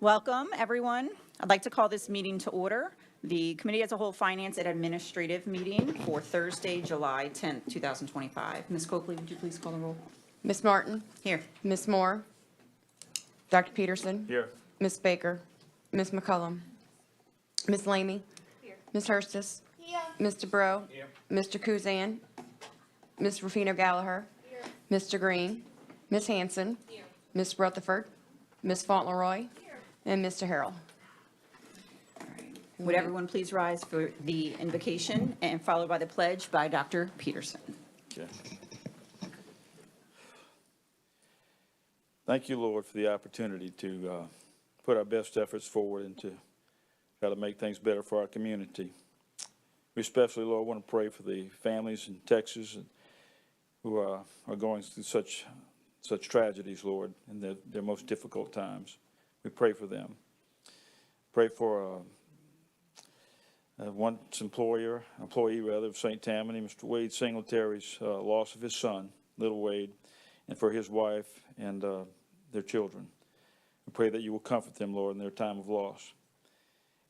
Welcome, everyone. I'd like to call this meeting to order. The Committee as a Whole Finance and Administrative meeting for Thursday, July 10th, 2025. Ms. Coakley, would you please call the roll? Ms. Martin? Here. Ms. Moore? Dr. Peterson? Here. Ms. Baker? Ms. McCullum? Ms. Lamey? Here. Ms. Hurstis? Here. Mr. Breaux? Here. Mr. Kuzan? Ms. Rufino Gallagher? Here. Mr. Green? Ms. Hanson? Here. Ms. Rutherford? Ms. Fauntleroy? Here. And Mr. Harrell. All right. Would everyone please rise for the invocation and followed by the pledge by Dr. Peterson. Okay. Thank you, Lord, for the opportunity to put our best efforts forward and to try to make things better for our community. We especially, Lord, want to pray for the families in Texas who are going through such tragedies, Lord, in their most difficult times. We pray for them. Pray for one employee of St. Tammany, Mr. Wade Singletary's loss of his son, little Wade, and for his wife and their children. We pray that you will comfort them, Lord, in their time of loss.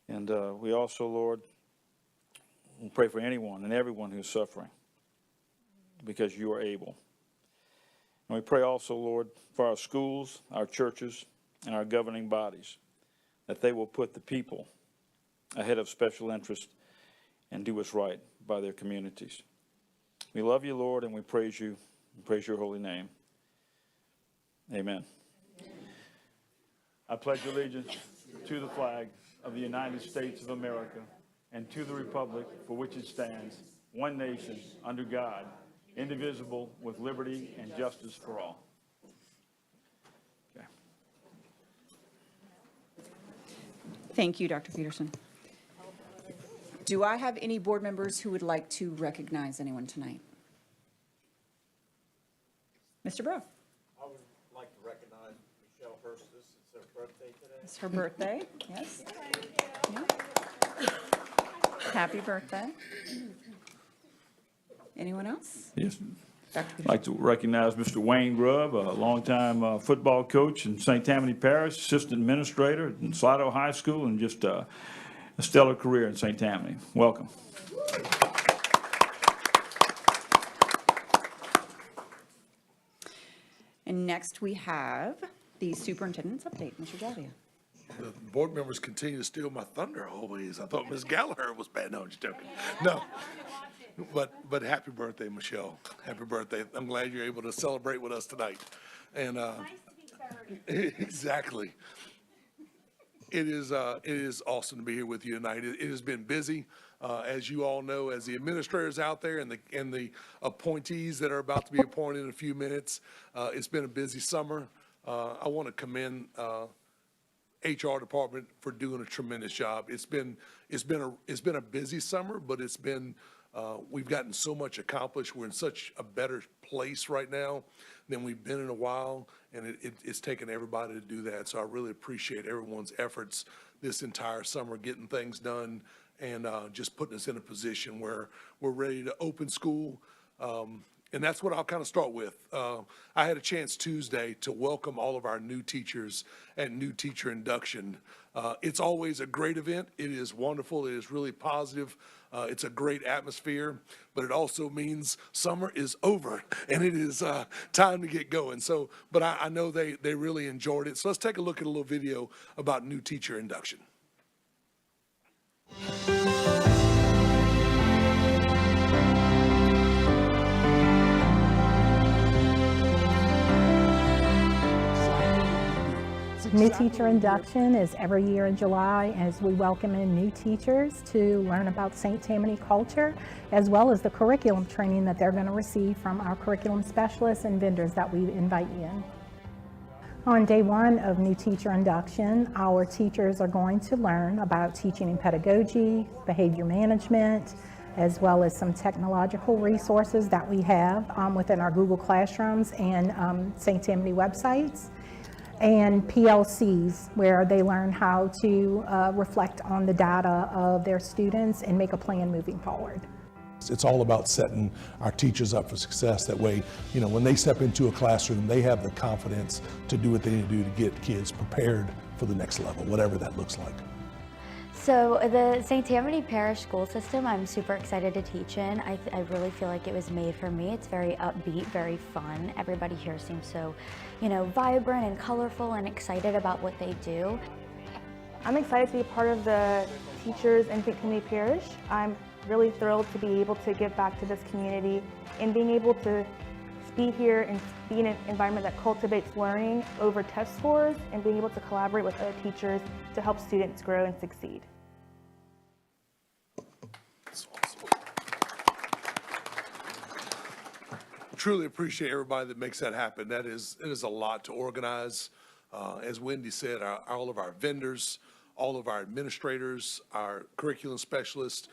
And we also, Lord, will pray for anyone and everyone who's suffering because you are able. And we pray also, Lord, for our schools, our churches, and our governing bodies, that they will put the people ahead of special interest and do what's right by their communities. We love you, Lord, and we praise you. We praise your holy name. Amen. I pledge allegiance to the flag of the United States of America and to the republic for which it stands, one nation, under God, indivisible, with liberty and justice for all. Okay. Thank you, Dr. Peterson. Do I have any board members who would like to recognize anyone tonight? Mr. Breaux. I would like to recognize Michelle Hurstis. It's her birthday today. It's her birthday, yes. Yeah. Happy birthday. Anyone else? Yes. Dr. I'd like to recognize Mr. Wayne Grubb, a longtime football coach in St. Tammany Parish, assistant administrator in Slidell High School, and just a stellar career in St. Tammany. Welcome. And next we have the superintendent's update, Mr. Javia. The board members continue to steal my thunder always. I thought Ms. Gallagher was bad. No, I'm just joking. No. But happy birthday, Michelle. Happy birthday. I'm glad you're able to celebrate with us tonight. And Nice to be 30. exactly. It is awesome to be here with you tonight. It has been busy, as you all know, as the administrators out there and the appointees that are about to be appointed in a few minutes. It's been a busy summer. I want to commend HR department for doing a tremendous job. It's been a busy summer, but we've gotten so much accomplished. We're in such a better place right now than we've been in a while, and it's taken everybody to do that. So I really appreciate everyone's efforts this entire summer, getting things done and just putting us in a position where we're ready to open school. And that's what I'll kind of start with. I had a chance Tuesday to welcome all of our new teachers at New Teacher Induction. It's always a great event. It is wonderful. It is really positive. It's a great atmosphere, but it also means summer is over and it is time to get going. So, but I know they really enjoyed it. So let's take a look at a little video about New Teacher Induction. New Teacher Induction is every year in July as we welcome in new teachers to learn about St. Tammany culture, as well as the curriculum training that they're going to receive from our curriculum specialists and vendors that we invite in. On day one of New Teacher Induction, our teachers are going to learn about teaching and pedagogy, behavior management, as well as some technological resources that we have within our Google Classrooms and St. Tammany websites, and PLCs, where they learn how to reflect on the data of their students and make a plan moving forward. It's all about setting our teachers up for success. That way, you know, when they step into a classroom, they have the confidence to do what they need to do to get kids prepared for the next level, whatever that looks like. So the St. Tammany Parish school system, I'm super excited to teach in. I really feel like it was made for me. It's very upbeat, very fun. Everybody here seems so, vibrant and colorful and excited about what they do. I'm excited to be part of the teachers in St. Tammany Parish. I'm really thrilled to be able to give back to this community and being able to be here and be in an environment that cultivates learning over test scores and being able to collaborate with other teachers to help students grow and succeed. That's awesome. Truly appreciate everybody that makes that happen. It is a lot to organize. As Wendy said, all of our vendors, all of our administrators, our curriculum specialists,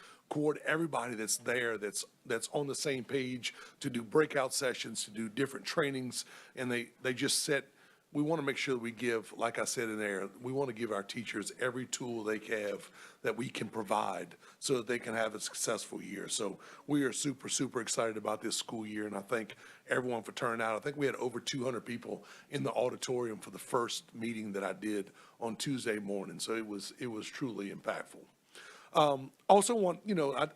everybody that's there, that's on the same page to do breakout sessions, to do different trainings, and they just set. We want to make sure that we give, like I said in there, we want to give our teachers every tool they have that we can provide so that they can have a successful year. So we are super, super excited about this school year, and I thank everyone for turning out. I think we had over 200 people in the auditorium for the first meeting that I did on Tuesday morning, so it was truly impactful. Also want,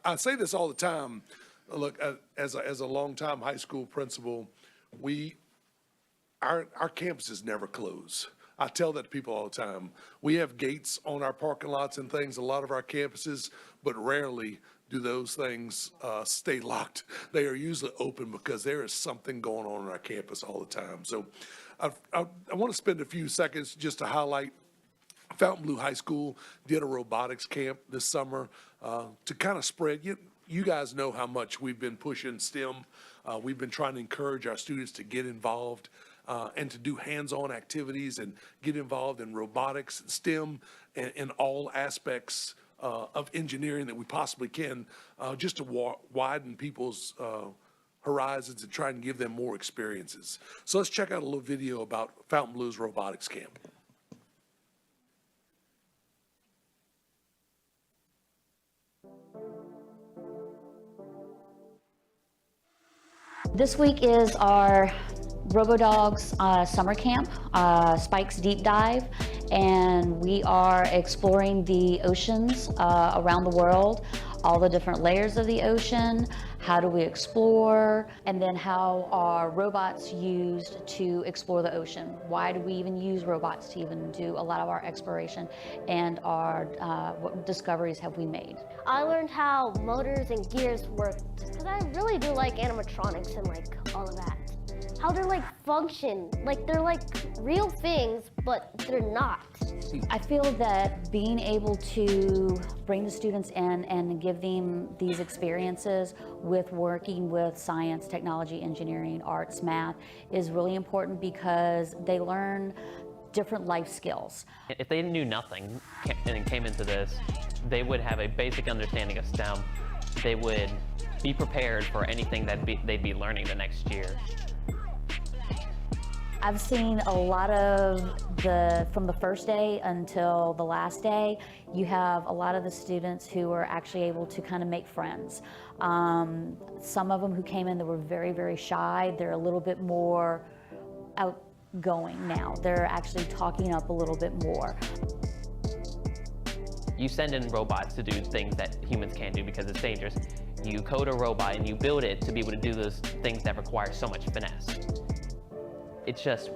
I say this all the time, look, as a longtime high school principal, our campuses never close. I tell that to people all the time. We have gates on our parking lots and things, a lot of our campuses, but rarely do those things stay locked. They are usually open because there is something going on our campus all the time. So I want to spend a few seconds just to highlight Fontainebleau High School did a robotics camp this summer to kind of spread. You guys know how much we've been pushing STEM. We've been trying to encourage our students to get involved and to do hands-on activities and get involved in robotics, STEM, and in all aspects of engineering that we possibly can, just to widen people's horizons and try and give them more experiences. So let's check out a little video about Fontainebleau's robotics camp. This week is our RoboDogs summer camp, Spike's Deep Dive, and we are exploring the oceans around the world, all the different layers of the ocean, how do we explore, and then how are robots used to explore the ocean? Why do we even use robots to even do a lot of our exploration, and what discoveries have we made? I learned how motors and gears work, because I really do like animatronics and all of that. How they're function, they're real things, but they're not. I feel that being able to bring the students in and give them these experiences with working with science, technology, engineering, arts, math is really important because they learn different life skills. If they knew nothing and came into this, they would have a basic understanding of STEM. They would be prepared for anything that they'd be learning the next year. I've seen a lot of from the first day until the last day, you have a lot of the students who are actually able to kind of make friends. Some of them who came in that were very, very shy, they're a little bit more outgoing now. They're actually talking up a little bit more. You send in robots to do things that humans can't do because it's dangerous. You code a robot and you build it to be able to do those things that require so much finesse. It's just,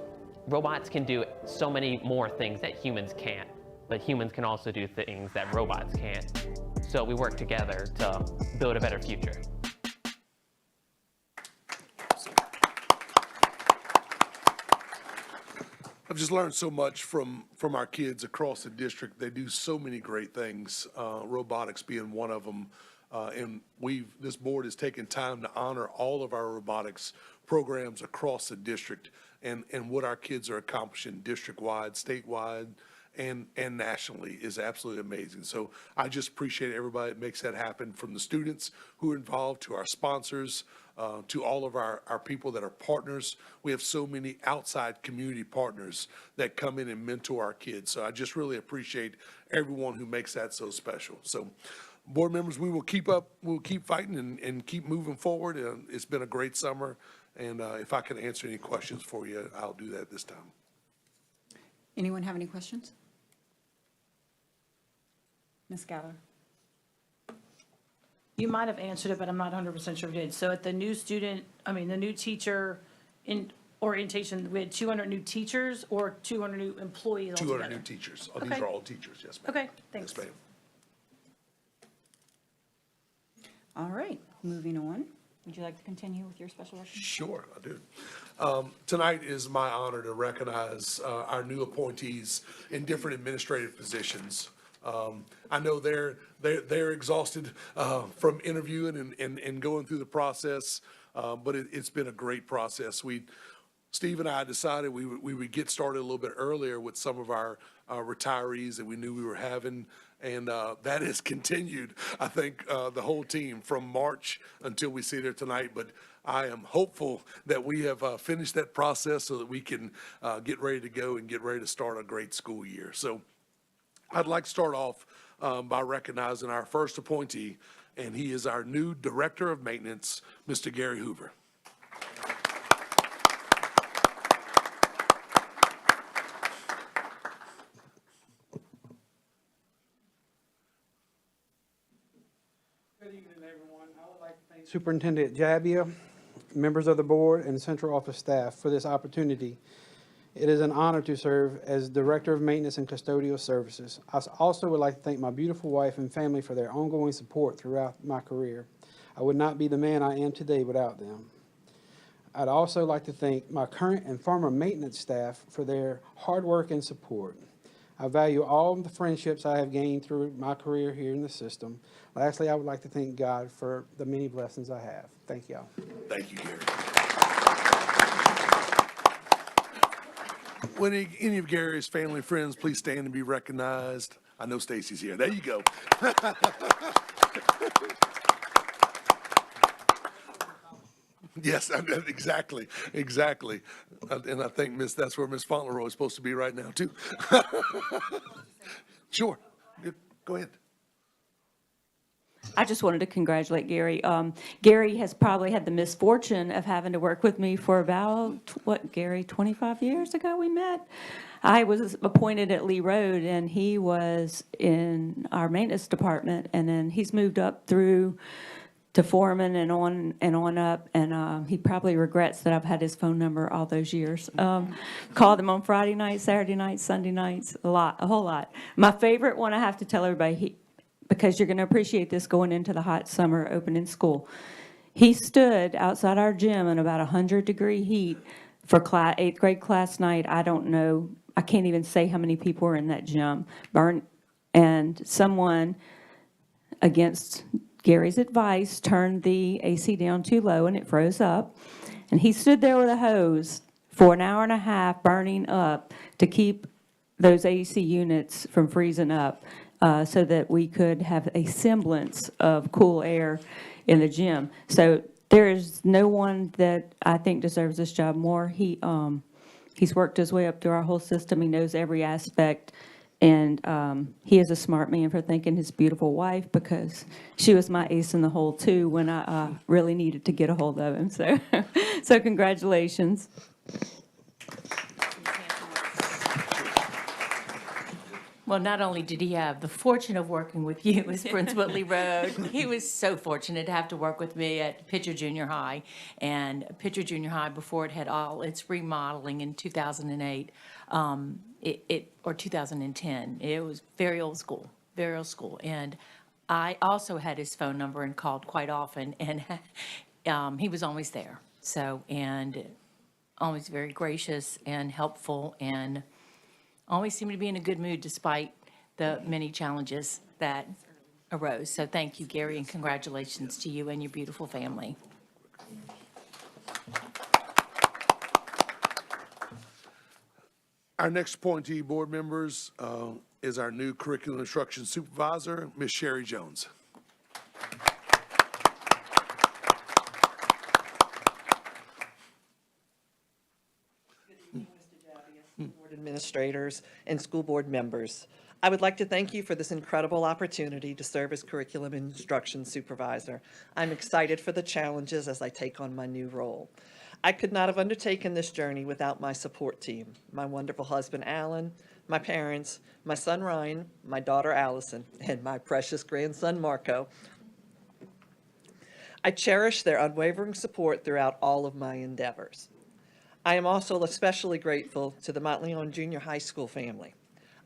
robots can do so many more things that humans can't, but humans can also do things that robots can't. So we work together to build a better future. I've just learned so much from our kids across the district. They do so many great things, robotics being one of them. And this board has taken time to honor all of our robotics programs across the district and what our kids are accomplishing district-wide, statewide, and nationally is absolutely amazing. So I just appreciate everybody that makes that happen, from the students who are involved to our sponsors, to all of our people that are partners. We have so many outside community partners that come in and mentor our kids. So I just really appreciate everyone who makes that so special. So board members, we'll keep fighting and keep moving forward. It's been a great summer. And if I can answer any questions for you, I'll do that this time. Anyone have any questions? Ms. Galler? You might have answered it, but I'm not 100% sure if you did. So at the new the new teacher in orientation, we had 200 new teachers or 200 new employees altogether? 200 new teachers. Oh, these Okay. are all teachers, yes, ma'am. Okay, thanks. Yes, ma'am. All right, moving on. Would you like to continue with your special recognition? Sure, I do. Tonight is my honor to recognize our new appointees in different administrative positions. I know they're exhausted from interviewing and going through the process, but it's been a great process. Steve and I decided we would get started a little bit earlier with some of our retirees that we knew we were having, and that has continued, I think, the whole team from March until we see there tonight. But I am hopeful that we have finished that process so that we can get ready to go and get ready to start a great school year. So I'd like to start off by recognizing our first appointee, and he is our new Director of Maintenance, Mr. Gary Hoover. Good evening, everyone. I would like to thank Superintendent Jabbia, members of the board, and central office staff for this opportunity. It is an honor to serve as Director of Maintenance and Custodial Services. I also would like to thank my beautiful wife and family for their ongoing support throughout my career. I would not be the man I am today without them. I'd also like to thank my current and former maintenance staff for their hard work and support. I value all the friendships I have gained through my career here in the system. Lastly, I would like to thank God for the many blessings I have. Thank y'all. Thank you, Gary. When any of Gary's family friends, please stand and be recognized. I know Stacy's here. There you go. Yes, exactly. And I think that's where Miss Fauntleroy is supposed to be right now, too. Sure. Go ahead. I just wanted to congratulate Gary. Gary has probably had the misfortune of having to work with me for about, Gary, 25 years ago we met? I was appointed at Lee Road, and he was in our maintenance department, and then he's moved up through to foreman and on up, and he probably regrets that I've had his phone number all those years. Called him on Friday nights, Saturday nights, Sunday nights, a whole lot. My favorite one, I have to tell everybody, because you're going to appreciate this going into the hot summer opening school. He stood outside our gym in about 100-degree heat for 8th grade class night. I don't know, I can't even say how many people were in that gym. And someone, against Gary's advice, turned the AC down too low and it froze up. And he stood there with a hose for an hour and a half burning up to keep those AC units from freezing up. So that we could have a semblance of cool air in the gym. So there is no one that I think deserves this job more. He's worked his way up through our whole system. He knows every aspect, and he is a smart man for thanking his beautiful wife, because she was my ace in the hole too when I really needed to get a hold of him. So, so congratulations. Well, not only did he have the fortune of working with you as principal at Lee Road, he was so fortunate to have to work with me at Pitcher Junior High. And Pitcher Junior High, before it had all its remodeling in 2008, or 2010, it was very old school, very old school. And I also had his phone number and called quite often, and he was always there. So, and always very gracious and helpful, and always seemed to be in a good mood despite the many challenges that arose. So thank you, Gary, and congratulations to you and your beautiful family. Our next appointee, board members, is our new curriculum instruction supervisor, Ms. Sherry Jones. Board administrators, and school board members. I would like to thank you for this incredible opportunity to serve as curriculum instruction supervisor. I'm excited for the challenges as I take on my new role. I could not have undertaken this journey without my support team, my wonderful husband, Alan, my parents, my son Ryan, my daughter Allison, and my precious grandson Marco. I cherish their unwavering support throughout all of my endeavors. I am also especially grateful to the Montleone Junior High School family.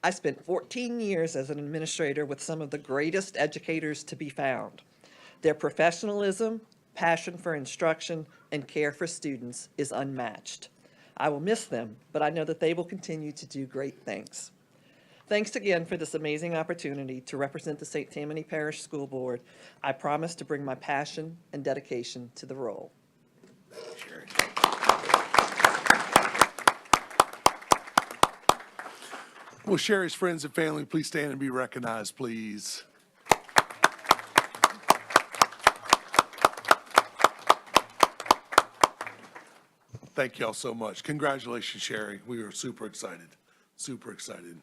I spent 14 years as an administrator with some of the greatest educators to be found. Their professionalism, passion for instruction, and care for students is unmatched. I will miss them, but I know that they will continue to do great things. Thanks again for this amazing opportunity to represent the St. Tammany Parish School Board. I promise to bring my passion and dedication to the role. Will Sherry's friends and family please stand and be recognized, please? Thank y'all so much. Congratulations, Sherry. We are super excited, super excited.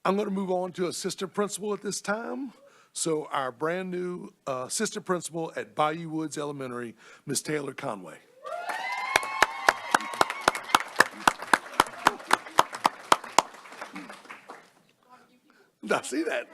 I'm going to move on to assistant principal at this time. So our brand new assistant principal at Bayou Woods Elementary, Ms. Taylor Conway. I see that.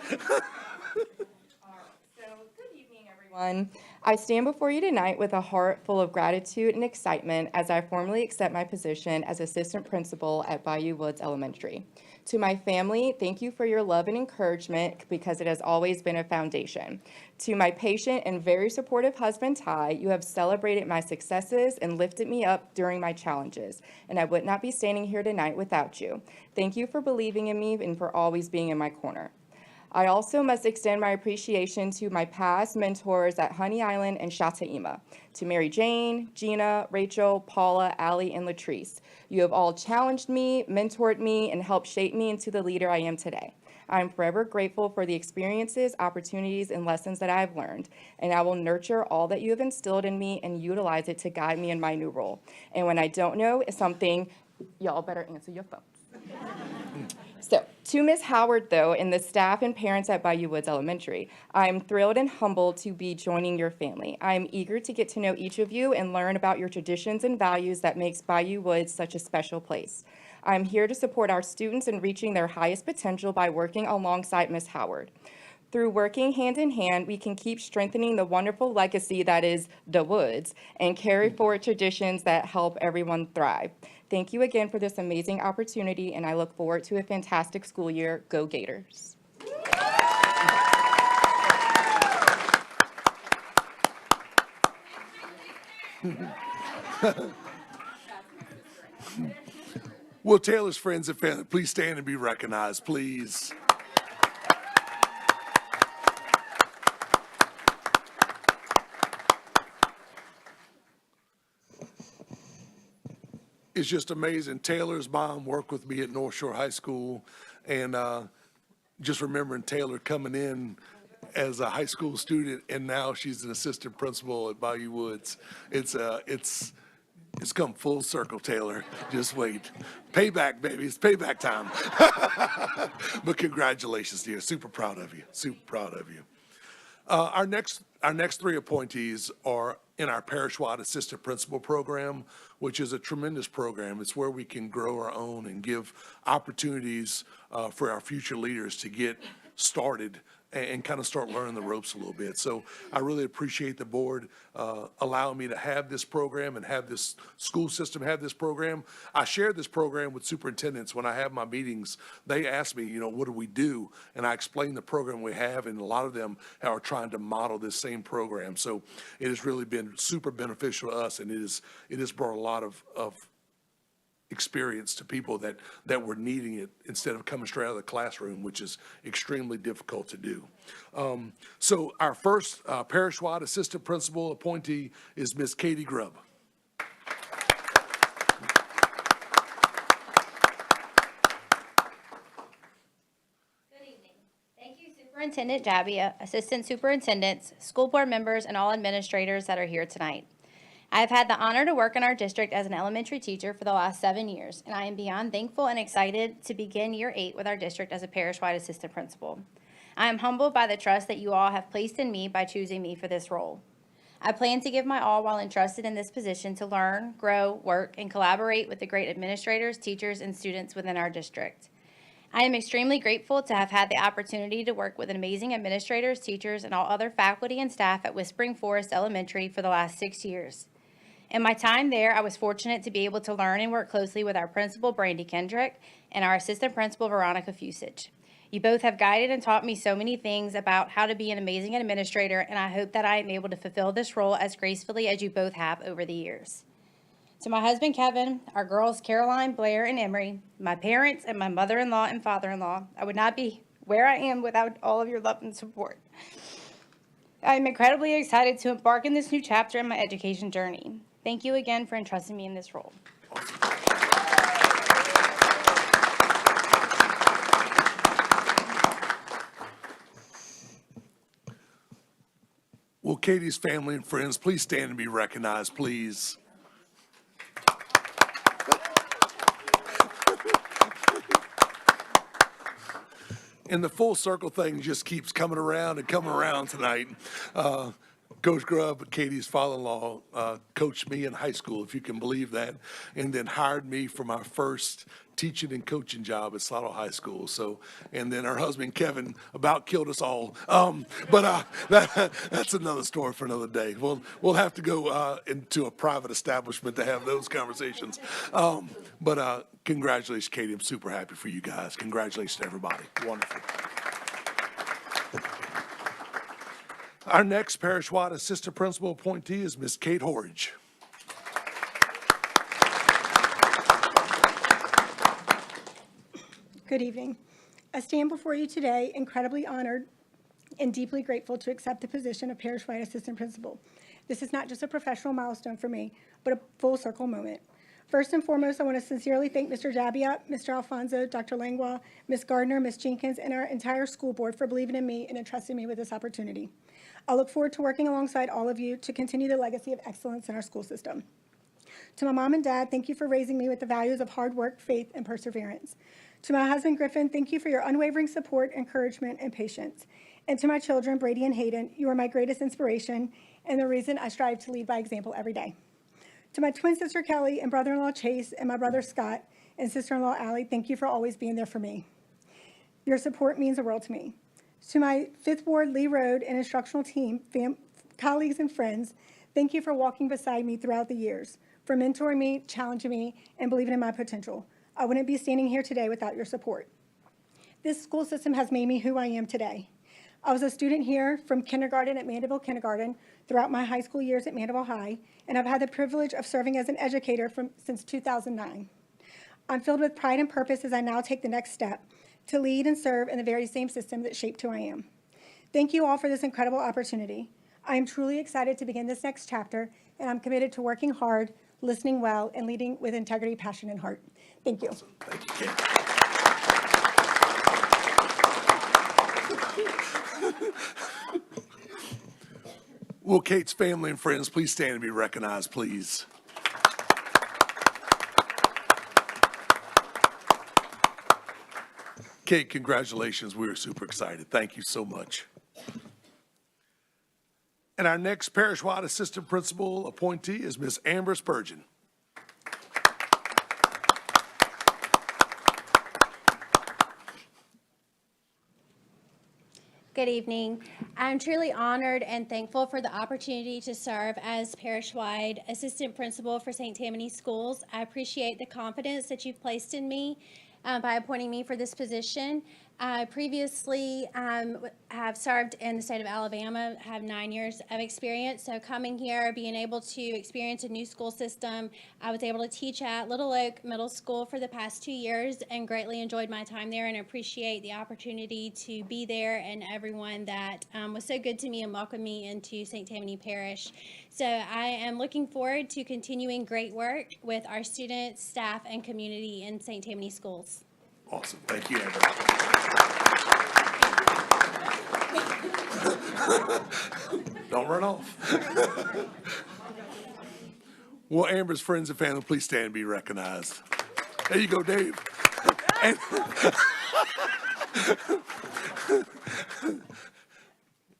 I stand before you tonight with a heart full of gratitude and excitement as I formally accept my position as assistant principal at Bayou Woods Elementary. To my family, thank you for your love and encouragement because it has always been a foundation. To my patient and very supportive husband, Ty, you have celebrated my successes and lifted me up during my challenges, and I would not be standing here tonight without you. Thank you for believing in me and for always being in my corner. I also must extend my appreciation to my past mentors at Honey Island and Shataima, to Mary Jane, Gina, Rachel, Paula, Allie, and Latrice. You have all challenged me, mentored me, and helped shape me into the leader I am today. I am forever grateful for the experiences, opportunities, and lessons that I have learned, and I will nurture all that you have instilled in me and utilize it to guide me in my new role. And when I don't know something, y'all better answer your phones. So, to Ms. Howard, though, and the staff and parents at Bayou Woods Elementary, I am thrilled and humbled to be joining your family. I am eager to get to know each of you and learn about your traditions and values that makes Bayou Woods such a special place. I am here to support our students in reaching their highest potential by working alongside Ms. Howard. Through working hand in hand, we can keep strengthening the wonderful legacy that is the Woods and carry forward traditions that help everyone thrive. Thank you again for this amazing opportunity, and I look forward to a fantastic school year. Go Gators. Will Taylor's friends and family please stand and be recognized, please? It's just amazing. Taylor's mom worked with me at North Shore High School, and just remembering Taylor coming in as a high school student, and now she's an assistant principal at Bayou Woods. It's come full circle, Taylor. Just wait. Payback, baby. It's payback time. But congratulations, dear. Super proud of you. Super proud of you. Our next three appointees are in our parish-wide assistant principal program, which is a tremendous program. It's where we can grow our own and give opportunities for our future leaders to get started and kind of start learning the ropes a little bit. So I really appreciate the board allowing me to have this program and have this school system have this program. I share this program with superintendents when I have my meetings. They ask me, what do we do? And I explain the program we have, and a lot of them are trying to model this same program. So it has really been super beneficial to us, and it has brought a lot of experience to people that were needing it instead of coming straight out of the classroom, which is extremely difficult to do. So our first parish-wide assistant principal appointee is Ms. Katie Grubb. Good evening. Thank you, Superintendent Jabbia, Assistant Superintendents, school board members, and all administrators that are here tonight. I have had the honor to work in our district as an elementary teacher for the last 7 years, and I am beyond thankful and excited to begin year 8 with our district as a parish-wide assistant principal. I am humbled by the trust that you all have placed in me by choosing me for this role. I plan to give my all while entrusted in this position to learn, grow, work, and collaborate with the great administrators, teachers, and students within our district. I am extremely grateful to have had the opportunity to work with amazing administrators, teachers, and all other faculty and staff at Whispering Forest Elementary for the last 6 years. In my time there, I was fortunate to be able to learn and work closely with our principal, Brandy Kendrick, and our assistant principal, Veronica Fusich. You both have guided and taught me so many things about how to be an amazing administrator, and I hope that I am able to fulfill this role as gracefully as you both have over the years. To my husband, Kevin, our girls, Caroline, Blair, and Emery, my parents, and my mother-in-law and father-in-law, I would not be where I am without all of your love and support. I am incredibly excited to embark in this new chapter in my education journey. Thank you again for entrusting me in this role. Will Katie's family and friends please stand and be recognized, please? And the full circle thing just keeps coming around and coming around tonight. Coach Grubb, Katie's father-in-law, coached me in high school, if you can believe that, and then hired me for my first teaching and coaching job at Slaughter High School. So, and then her husband, Kevin, about killed us all. That's another story for another day. We'll have to go into a private establishment to have those conversations. Congratulations, Katie. I'm super happy for you guys. Congratulations to everybody. Wonderful. Our next parish-wide assistant principal appointee is Ms. Kate Horridge. Good evening. I stand before you today incredibly honored and deeply grateful to accept the position of parish-wide assistant principal. This is not just a professional milestone for me, but a full circle moment. First and foremost, I want to sincerely thank Mr. Jabiat, Mr. Alfonso, Dr. Langlois, Ms. Gardner, Ms. Jenkins, and our entire school board for believing in me and entrusting me with this opportunity. I look forward to working alongside all of you to continue the legacy of excellence in our school system. To my mom and dad, thank you for raising me with the values of hard work, faith, and perseverance. To my husband, Griffin, thank you for your unwavering support, encouragement, and patience. And to my children, Brady and Hayden, you are my greatest inspiration and the reason I strive to lead by example every day. To my twin sister, Kelly, and brother-in-law, Chase, and my brother, Scott, and sister-in-law, Allie, thank you for always being there for me. Your support means the world to me. To my Fifth Ward, Lee Road, and instructional team, colleagues, and friends, thank you for walking beside me throughout the years, for mentoring me, challenging me, and believing in my potential. I wouldn't be standing here today without your support. This school system has made me who I am today. I was a student here from kindergarten at Mandeville Kindergarten throughout my high school years at Mandeville High, and I've had the privilege of serving as an educator since 2009. I'm filled with pride and purpose as I now take the next step to lead and serve in the very same system that shaped who I am. Thank you all for this incredible opportunity. I am truly excited to begin this next chapter, and I'm committed to working hard, listening well, and leading with integrity, passion, and heart. Thank you. Thank you, Kate. Will Kate's family and friends please stand and be recognized, please? Kate, congratulations. We are super excited. Thank you so much. And our next parish-wide assistant principal appointee is Ms. Amber Spurgeon. Good evening. I'm truly honored and thankful for the opportunity to serve as parish-wide assistant principal for St. Tammany Schools. I appreciate the confidence that you've placed in me by appointing me for this position. I previously have served in the state of Alabama, have 9 years of experience. So coming here, being able to experience a new school system, I was able to teach at Little Oak Middle School for the past 2 years and greatly enjoyed my time there and appreciate the opportunity to be there and everyone that was so good to me and welcomed me into St. Tammany Parish. So I am looking forward to continuing great work with our students, staff, and community in St. Tammany Schools. Awesome. Thank you, Amber. Don't run off. Will Amber's friends and family please stand and be recognized? There you go, Dave.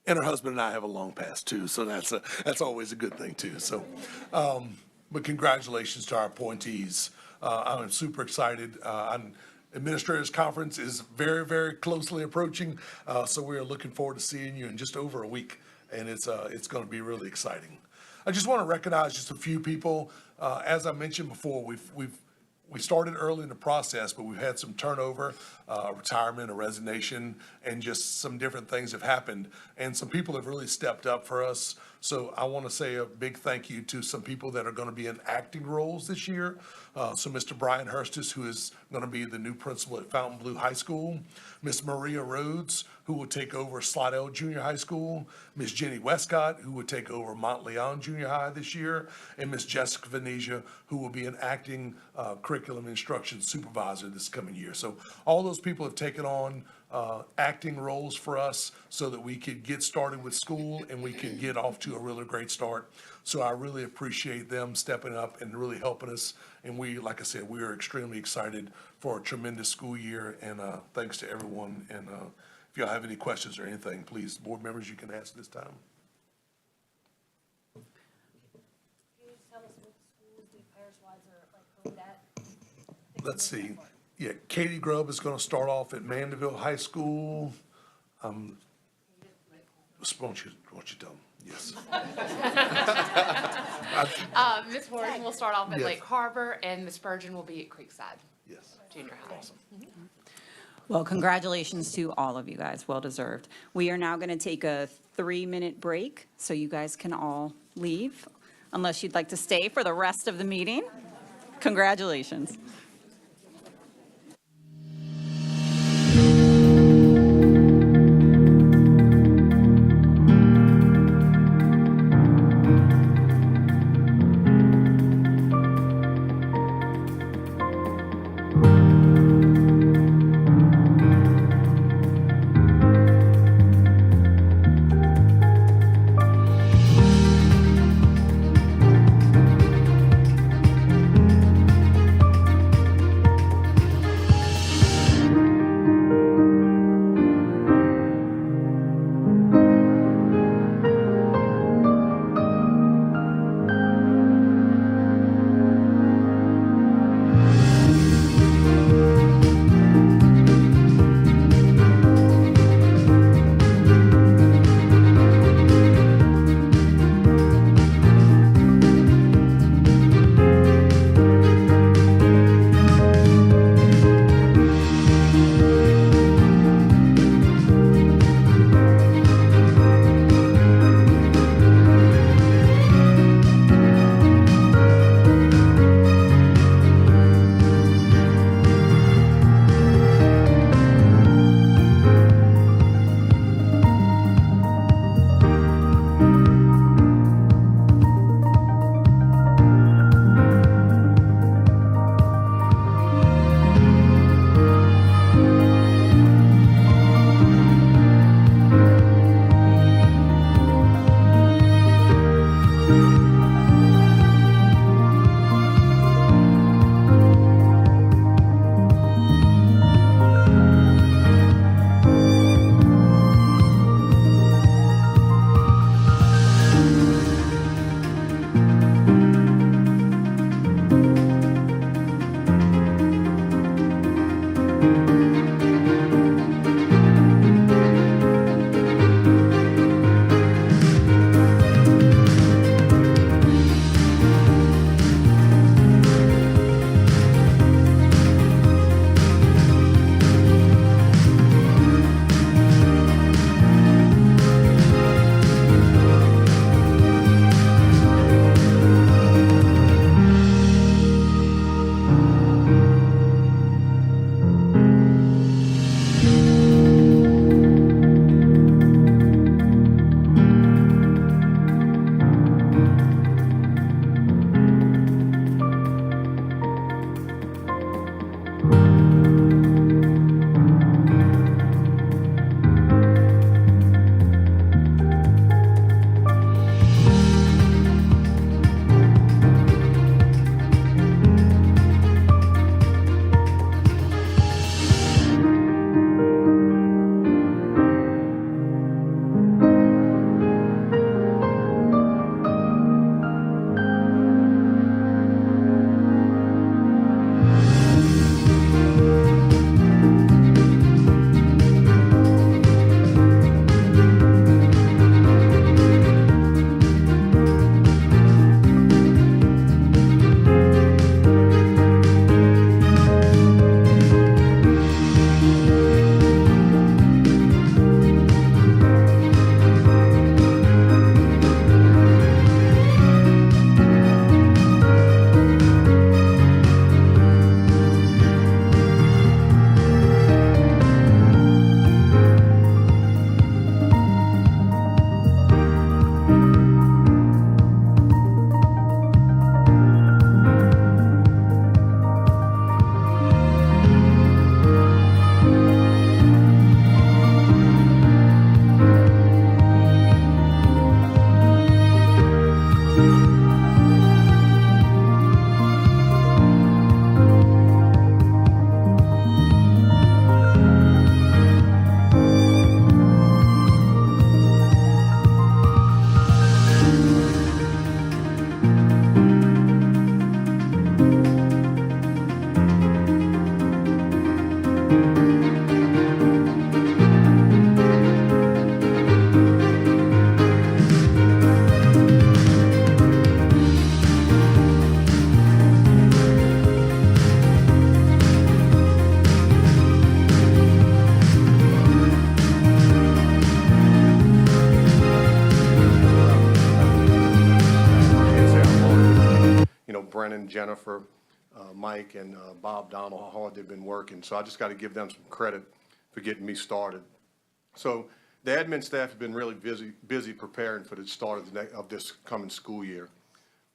And her husband and I have a long past too, so that's always a good thing too. So, but congratulations to our appointees. I'm super excited. Administrators Conference is very, very closely approaching, so we are looking forward to seeing you in just over a week, and it's going to be really exciting. I just want to recognize just a few people. As I mentioned before, we started early in the process, but we've had some turnover, retirement, a resignation, and just some different things have happened. And some people have really stepped up for us. So I want to say a big thank you to some people that are going to be in acting roles this year. So Mr. Brian Hurstis, who is going to be the new principal at Fontainebleau High School. Miss Maria Rhodes, who will take over Slidell Junior High School. Miss Jenny Westcott, who will take over Montleon Junior High this year. And Miss Jessica Venesia, who will be an acting curriculum instruction supervisor this coming year. So all those people have taken on acting roles for us so that we could get started with school and we can get off to a really great start. So I really appreciate them stepping up and really helping us. And we, like I said, we are extremely excited for a tremendous school year, and thanks to everyone. And if y'all have any questions or anything, please, board members, you can ask this time. Can you just tell us what schools the parish-wides are like coded at? Let's see. Yeah, Katie Grubb is going to start off at Mandeville High School. Why don't you tell them? Yes. Miss Horton will start off at Yes. Lake Harbor, and Miss Spurgeon will be at Creekside Yes. Junior High. Awesome. Well, congratulations to all of you guys, well deserved. We are now going to take a 3-minute break, so you guys can all leave, unless you'd like to stay for the rest of the meeting. Congratulations. Jennifer, Mike, and Bob Donald, how hard they've been working. So I just got to give them some credit for getting me started. So the admin staff has been really busy preparing for the start of this coming school year.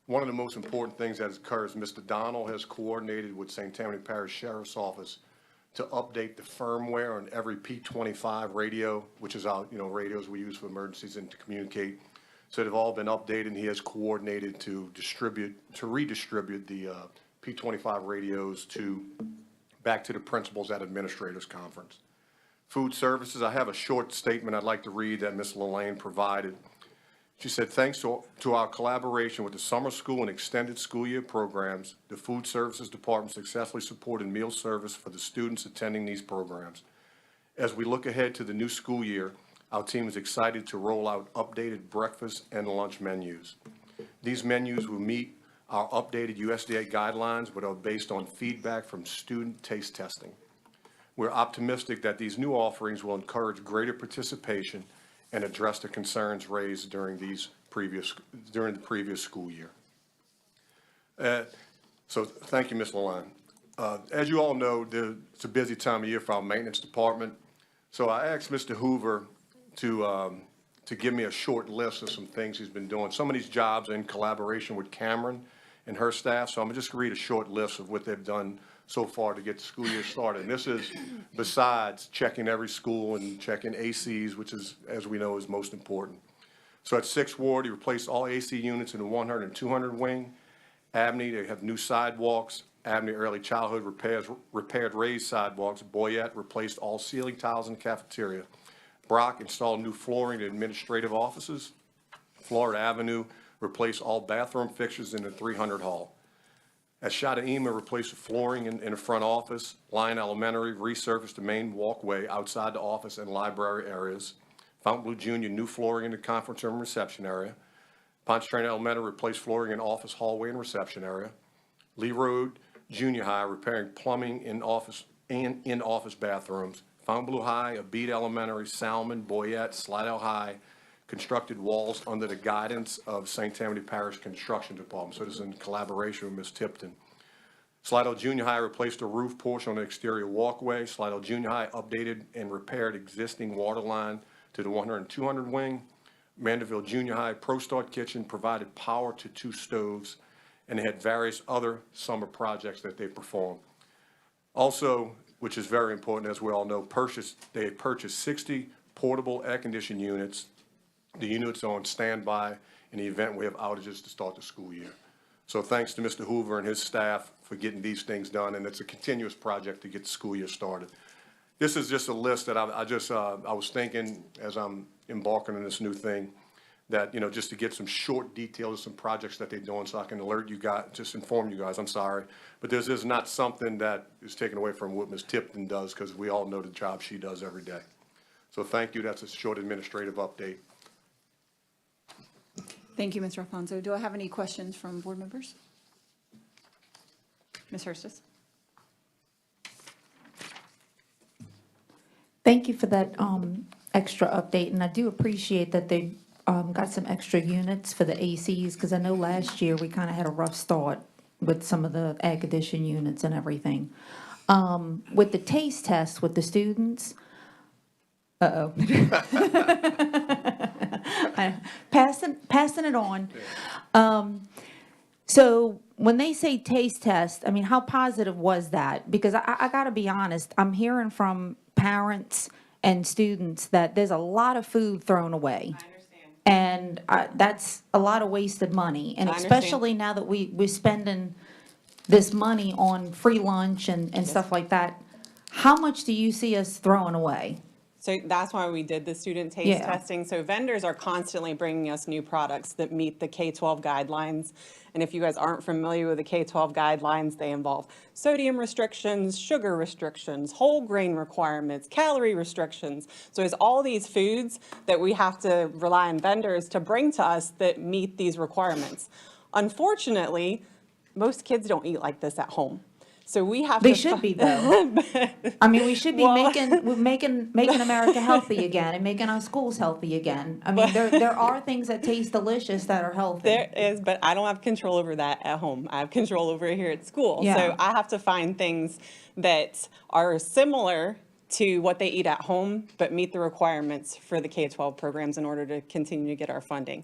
One of the most important things that has occurred is Mr. Donald has coordinated with St. Tammany Parish Sheriff's Office to update the firmware on every P25 radio, which is our, radios we use for emergencies and to communicate. So they've all been updated, and he has coordinated to redistribute the P25 radios back to the principals at Administrators Conference. Food services, I have a short statement I'd like to read that Ms. Lelaine provided. She said, thanks to our collaboration with the summer school and extended school year programs, the food services department successfully supported meal service for the students attending these programs. As we look ahead to the new school year, our team is excited to roll out updated breakfast and lunch menus. These menus will meet our updated USDA guidelines, but are based on feedback from student taste testing. We're optimistic that these new offerings will encourage greater participation and address the concerns raised during the previous school year. So thank you, Ms. Lalonde. As you all know, it's a busy time of year for our maintenance department. So I asked Mr. Hoover to give me a short list of some things he's been doing. Some of these jobs are in collaboration with Cameron and her staff, so I'm just going to read a short list of what they've done so far to get the school year started. And this is besides checking every school and checking ACs, which is, as we know, is most important. So at 6th Ward, he replaced all AC units in the 100 and 200 wing. Abney, they have new sidewalks. Abney Early Childhood repaired raised sidewalks. Boyette replaced all ceiling tiles in the cafeteria. Brock installed new flooring in administrative offices. Florida Avenue replaced all bathroom fixtures in the 300 hall. At Shadaima, replaced the flooring in the front office. Lyon Elementary resurfaced the main walkway outside the office and library areas. Fountainblue Junior, new flooring in the conference room and reception area. Pontchartrain Elementary replaced flooring in office, hallway, and reception area. Lee Road Junior High repairing plumbing in office bathrooms. Fountainblue High, Abede Elementary, Salmon, Boyette, Slidell High constructed walls under the guidance of St. Tammany Parish Construction Department. So this is in collaboration with Ms. Tipton. Slidell Junior High replaced the roof portion on the exterior walkway. Slidell Junior High updated and repaired existing water line to the 100 and 200 wing. Mandeville Junior High Pro Start Kitchen provided power to 2 stoves, and they had various other summer projects that they performed. Also, which is very important, as we all know, they had purchased 60 portable air conditioning units. The units are on standby in the event we have outages to start the school year. So thanks to Mr. Hoover and his staff for getting these things done, and it's a continuous project to get the school year started. This is just a list that I was thinking as I'm embarking on this new thing, that, just to get some short details of some projects that they're doing so I can inform you guys, I'm sorry. But this is not something that is taken away from what Ms. Tipton does, because we all know the job she does every day. So thank you. That's a short administrative update. Thank you, Mr. Alfonso. Do I have any questions from board members? Ms. Hurstis? Thank you for that extra update, and I do appreciate that they got some extra units for the ACs, because I know last year we kind of had a rough start with some of the air conditioning units and everything. With the taste test with the students, passing it on. So when they say taste test, I mean, how positive was that? Because I got to be honest, I'm hearing from parents and students that there's a lot of food thrown away. I understand. And that's a lot of wasted money. And especially now that we're spending this money on free lunch and stuff like that, how much do you see us throwing away? So that's why we did the student taste testing. So vendors are constantly bringing us new products that meet the K-12 guidelines. And if you guys aren't familiar with the K-12 guidelines, they involve sodium restrictions, sugar restrictions, whole grain requirements, calorie restrictions. So there's all these foods that we have to rely on vendors to bring to us that meet these requirements. Unfortunately, most kids don't eat like this at home. So we have They to. should be though. I mean, we should be Well- making America healthy again and making our schools healthy again. I mean, there are things that taste delicious that are healthy. There is, but I don't have control over that at home. I have control over it here at school. Yeah. So I have to find things that are similar to what they eat at home, but meet the requirements for the K-12 programs in order to continue to get our funding.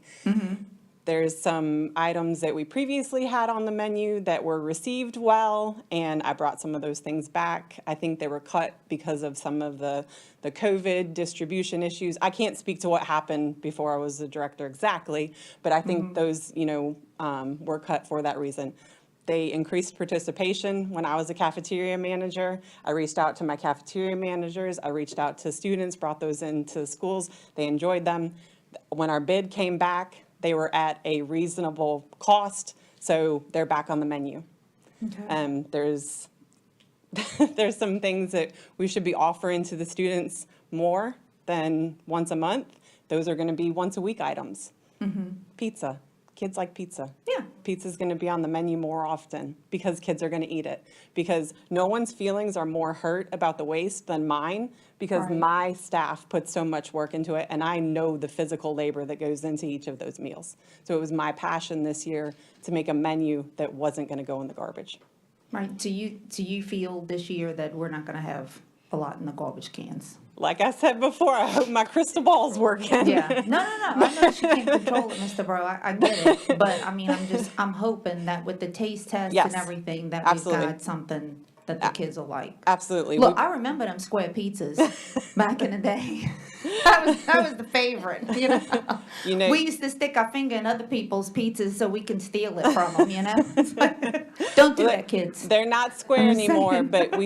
There's some items that we previously had on the menu that were received well, and I brought some of those things back. I think they were cut because of some of the COVID distribution issues. I can't speak to what happened before I was the director exactly, but I think those, were cut for that reason. They increased participation when I was a cafeteria manager. I reached out to my cafeteria managers. I reached out to students, brought those into schools. They enjoyed them. When our bid came back, they were at a reasonable cost, so they're back on the menu. There's there's some things that we should be offering to the students more than once a month. Those are going to be once a week items. Pizza. Kids like pizza. Yeah. Pizza's going to be on the menu more often because kids are going to eat it. Because no one's feelings are more hurt about the waste than mine, because Right. my staff put so much work into it, and I know the physical labor that goes into each of those meals. So it was my passion this year to make a menu that wasn't going to go in the garbage. Right. Do you feel this year that we're not going to have a lot in the garbage cans? Like I said before, I hope my crystal ball's working. Yeah. No. I know she can't control it, Mr. Bro. I get it. But I mean, I'm hoping that with the taste test Yes. and everything, that Absolutely. we've got something that the kids will like. Absolutely. Look, I remember them square pizzas back in the day. That was the favorite, You know- We used to stick our finger in other people's pizzas so we can steal it from them, Don't do that, kids. They're not square I'm anymore, saying. but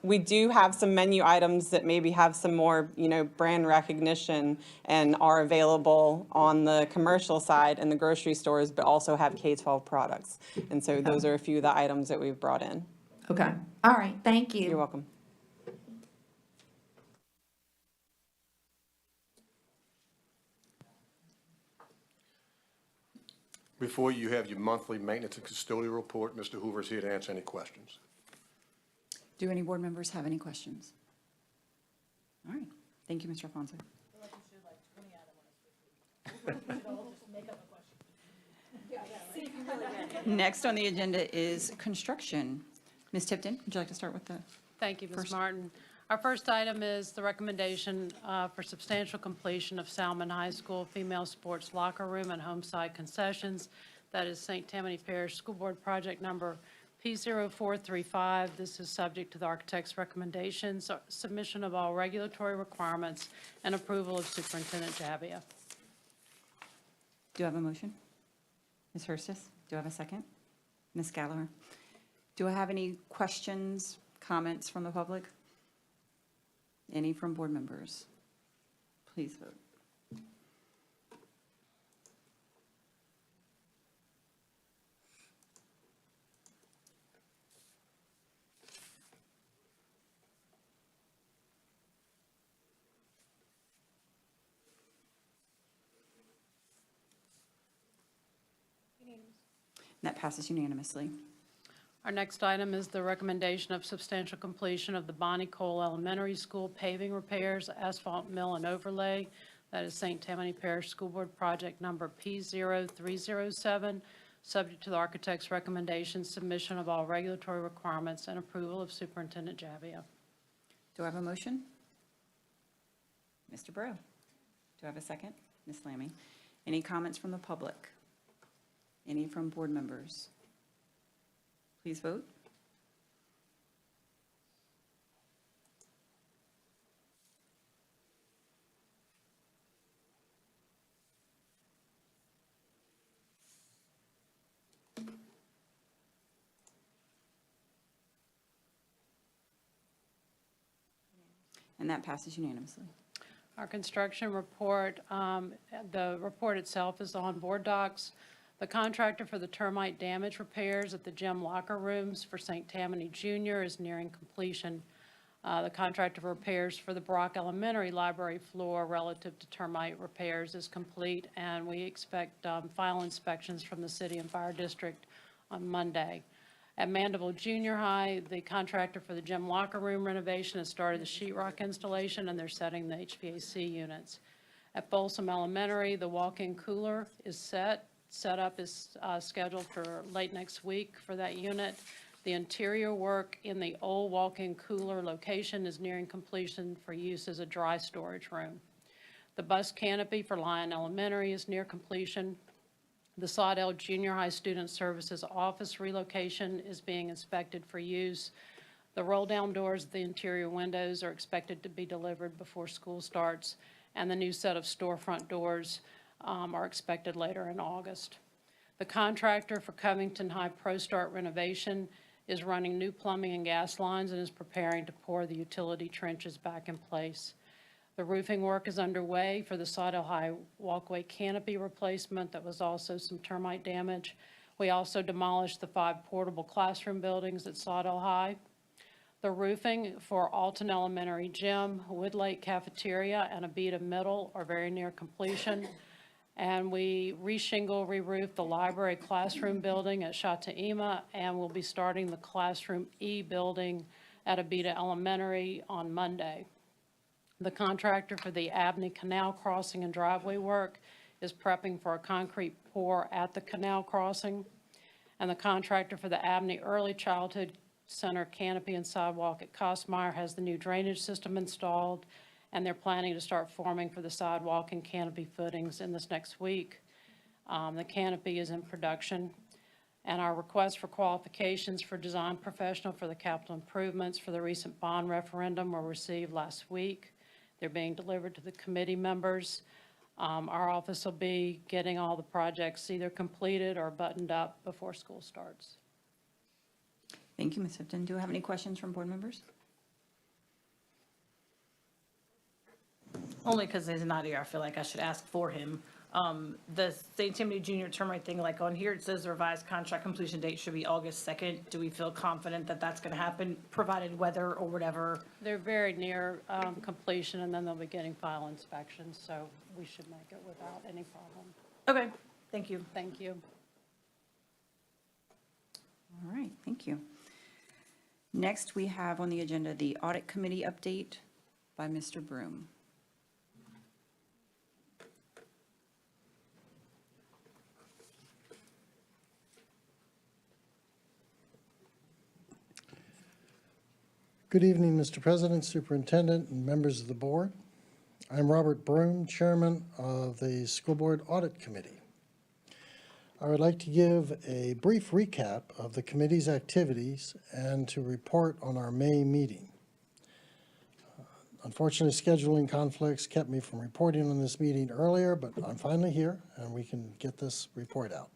we do have some menu items that maybe have some more, brand recognition and are available on the commercial side in the grocery stores, but also have K-12 products. And so those are a few of the items that we've brought in. Okay. All right. Thank you. You're welcome. Before you have your monthly maintenance and custodial report, Mr. Hoover's here to answer any questions. Do any board members have any questions? All right. Thank you, Mr. Alfonso. Next on the agenda is construction. Ms. Tipton, would you like to start with the? Thank you, Ms. First. Martin. Our first item is the recommendation for substantial completion of Salmon High School female sports locker room and home side concessions. That is St. Tammany Parish School Board Project Number P0435. This is subject to the architect's recommendations, submission of all regulatory requirements, and approval of Superintendent Javia. Do you have a motion? Ms. Hurstis, do I have a second? Ms. Gallagher? Do I have any questions, comments from the public? Any from board members? Please vote. That passes unanimously. Our next item is the recommendation of substantial completion of the Bonnie Cole Elementary School paving repairs, asphalt mill and overlay. That is St. Tammany Parish School Board Project Number P0307, subject to the architect's recommendations, submission of all regulatory requirements, and approval of Superintendent Javia. Do I have a motion? Mr. Breaux? Do I have a second? Ms. Lammy? Any comments from the public? Any from board members? Please vote. And that passes unanimously. Our construction report, the report itself is on board docs. The contractor for the termite damage repairs at the gym locker rooms for St. Tammany Junior is nearing completion. The contractor for repairs for the Brock Elementary Library floor relative to termite repairs is complete, and we expect final inspections from the City and Fire District on Monday. At Mandeville Junior High, the contractor for the gym locker room renovation has started the sheetrock installation, and they're setting the HVAC units. At Folsom Elementary, the walk-in cooler is set. Setup is scheduled for late next week for that unit. The interior work in the old walk-in cooler location is nearing completion for use as a dry storage room. The bus canopy for Lyon Elementary is near completion. The Sawdell Junior High Student Services Office relocation is being inspected for use. The roll-down doors of the interior windows are expected to be delivered before school starts, and the new set of storefront doors are expected later in August. The contractor for Covington High ProStart renovation is running new plumbing and gas lines and is preparing to pour the utility trenches back in place. The roofing work is underway for the Sawdell High walkway canopy replacement. That was also some termite damage. We also demolished the 5 portable classroom buildings at Sawdell High. The roofing for Alton Elementary Gym, Wood Lake Cafeteria, and Abita Middle are very near completion. And we re-shingle, re-roof the library classroom building at Shataima, and we'll be starting the Classroom E building at Abita Elementary on Monday. The contractor for the Abney Canal crossing and driveway work is prepping for a concrete pour at the canal crossing. And the contractor for the Abney Early Childhood Center canopy and sidewalk at Costmeyer has the new drainage system installed, and they're planning to start forming for the sidewalk and canopy footings in this next week. The canopy is in production. And our request for qualifications for design professional for the capital improvements for the recent bond referendum were received last week. They're being delivered to the committee members. Our office will be getting all the projects either completed or buttoned up before school starts. Thank you, Ms. Hipton. Do we have any questions from board members? Only because he's not here, I feel like I should ask for him. The St. Tammany Junior termite thing, like on here, it says the revised contract completion date should be August 2nd. Do we feel confident that that's going to happen, provided weather or whatever? They're very near completion, and then they'll be getting final inspections, so we should make it without any problem. Okay, thank you. Thank you. All right, thank you. Next, we have on the agenda the Audit Committee update by Mr. Broom. Good evening, Mr. President, Superintendent, and members of the board. I'm Robert Broom, Chairman of the School Board Audit Committee. I would like to give a brief recap of the committee's activities and to report on our May meeting. Unfortunately, scheduling conflicts kept me from reporting on this meeting earlier, but I'm finally here and we can get this report out.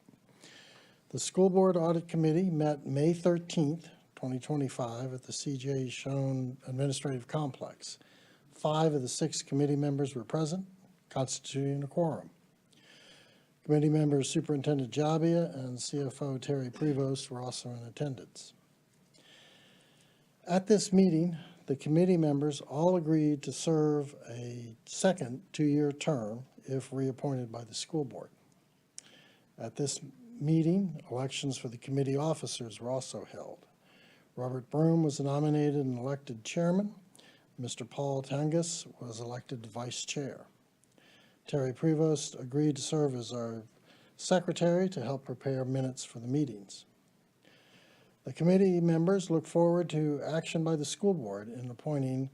The School Board Audit Committee met May 13th, 2025 at the C.J. Schoen Administrative Complex. 5 of the 6 committee members were present, constituting a quorum. Committee members Superintendent Jabia and CFO Terry Prevost were also in attendance. At this meeting, the committee members all agreed to serve a second 2-year term if reappointed by the school board. At this meeting, elections for the committee officers were also held. Robert Broom was nominated and elected chairman. Mr. Paul Tangus was elected vice chair. Terry Prevost agreed to serve as our secretary to help prepare minutes for the meetings. The committee members look forward to action by the school board in appointing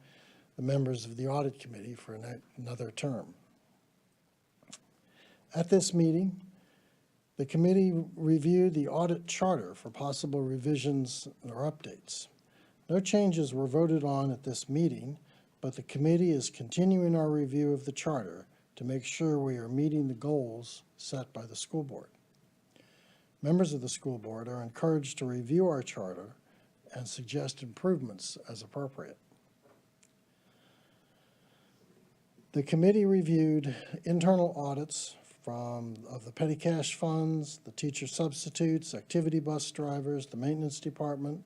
the members of the audit committee for another term. At this meeting, the committee reviewed the audit charter for possible revisions or updates. No changes were voted on at this meeting, but the committee is continuing our review of the charter to make sure we are meeting the goals set by the school board. Members of the school board are encouraged to review our charter and suggest improvements as appropriate. The committee reviewed internal audits of the petty cash funds, the teacher substitutes, activity bus drivers, the maintenance department,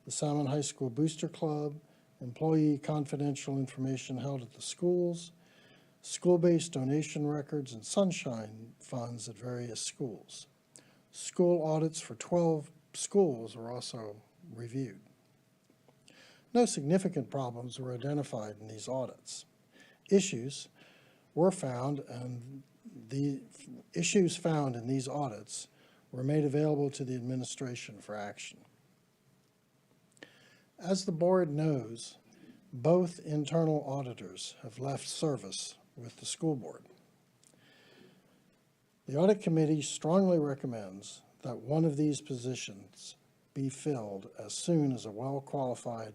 the Salmon High School Booster Club, employee confidential information held at the schools, school-based donation records, and sunshine funds at various schools. School audits for 12 schools were also reviewed. No significant problems were identified in these audits. Issues were found, and the issues found in these audits were made available to the administration for action. As the board knows, both internal auditors have left service with the school board. The audit committee strongly recommends that one of these positions be filled as soon as a well-qualified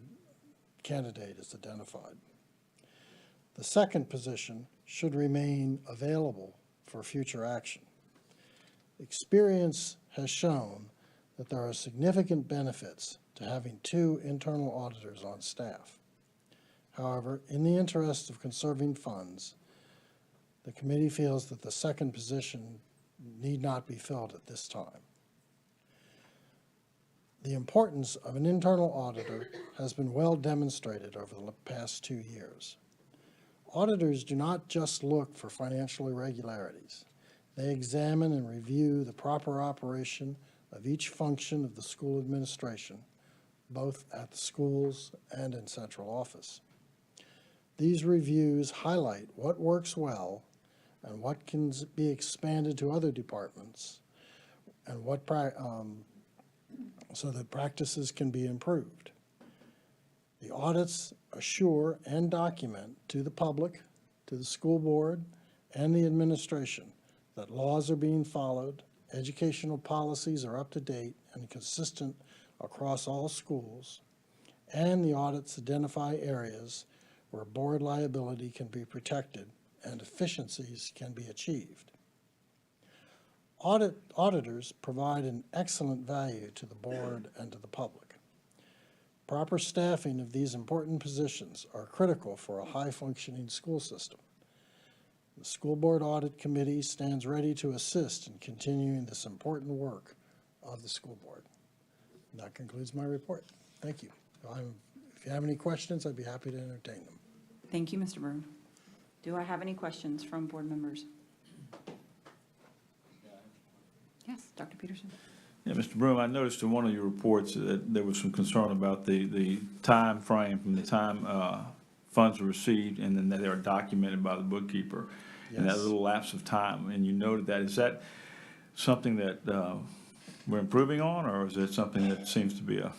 candidate is identified. The second position should remain available for future action. Experience has shown that there are significant benefits to having 2 internal auditors on staff. However, in the interest of conserving funds, the committee feels that the second position need not be filled at this time. The importance of an internal auditor has been well demonstrated over the past 2 years. Auditors do not just look for financial irregularities. They examine and review the proper operation of each function of the school administration, both at the schools and in central office. These reviews highlight what works well and what can be expanded to other departments, and what so that practices can be improved. The audits assure and document to the public, to the school board, and the administration that laws are being followed, educational policies are up to date and consistent across all schools, and the audits identify areas where board liability can be protected and efficiencies can be achieved. Auditors provide an excellent value to the board and to the public. Proper staffing of these important positions are critical for a high-functioning school system. The School Board Audit Committee stands ready to assist in continuing this important work of the school board. And that concludes my report. Thank you. If you have any questions, I'd be happy to entertain them. Thank you, Mr. Broom. Do I have any questions from board members? Yes, Dr. Peterson. Yeah, Mr. Broom, I noticed in one of your reports that there was some concern about the time frame from the time funds were received and then they are documented by the bookkeeper. And that Yes. little lapse of time, and you noted that. Is that something that we're improving on, or is it something that seems to be a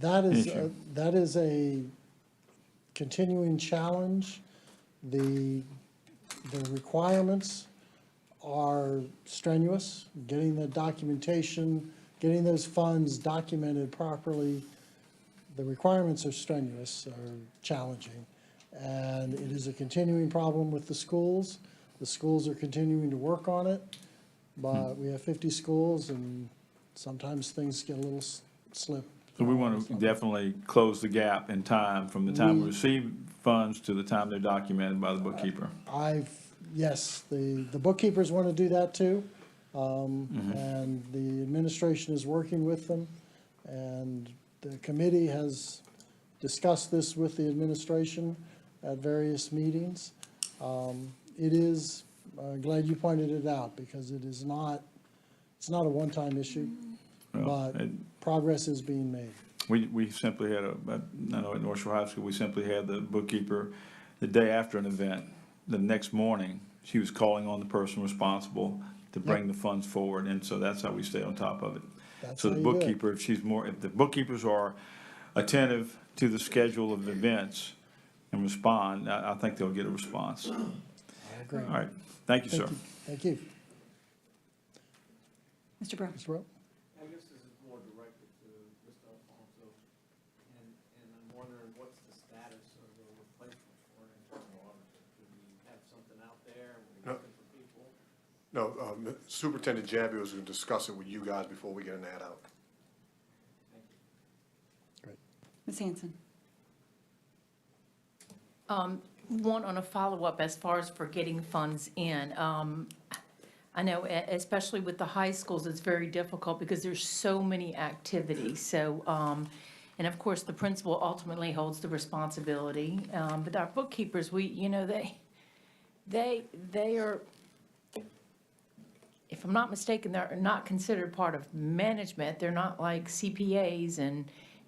issue? That is a continuing challenge. The requirements are strenuous. Getting the documentation, getting those funds documented properly, the requirements are strenuous, are challenging. And it is a continuing problem with the schools. The schools are continuing to work on it, but we have 50 schools and sometimes things get a little slip. So we want to definitely close the gap in time from the time we receive funds to the time they're documented by the bookkeeper. Yes, the bookkeepers want to do that too. And the administration is working with them. And the committee has discussed this with the administration at various meetings. It is, glad you pointed it out, because it is not, it's not a one-time issue, but progress is being made. We simply had I know at North Shore High School, we simply had the bookkeeper the day after an event. The next morning, she was calling on the person responsible to bring the funds forward, and so that's how we stay on top of it. That's So how the you do it. bookkeeper, if the bookkeepers are attentive to the schedule of events and respond, I think they'll get a response. I agree. All right, thank you, sir. Thank you. Mr. Brown. Mr. Rowe? I guess this is more directed to Mr. Alfonso, and I'm wondering what's the status of the replacement for an internal auditor? Do we have something out there? Are we looking for people? No, Superintendent Jabby was going to discuss it with you guys before we get an ad out. Ms. Hanson. One on a follow-up as far as for getting funds in. I know, especially with the high schools, it's very difficult because there's so many activities. So, and of course, the principal ultimately holds the responsibility. But our bookkeepers, they are, if I'm not mistaken, they're not considered part of management. They're not like CPAs,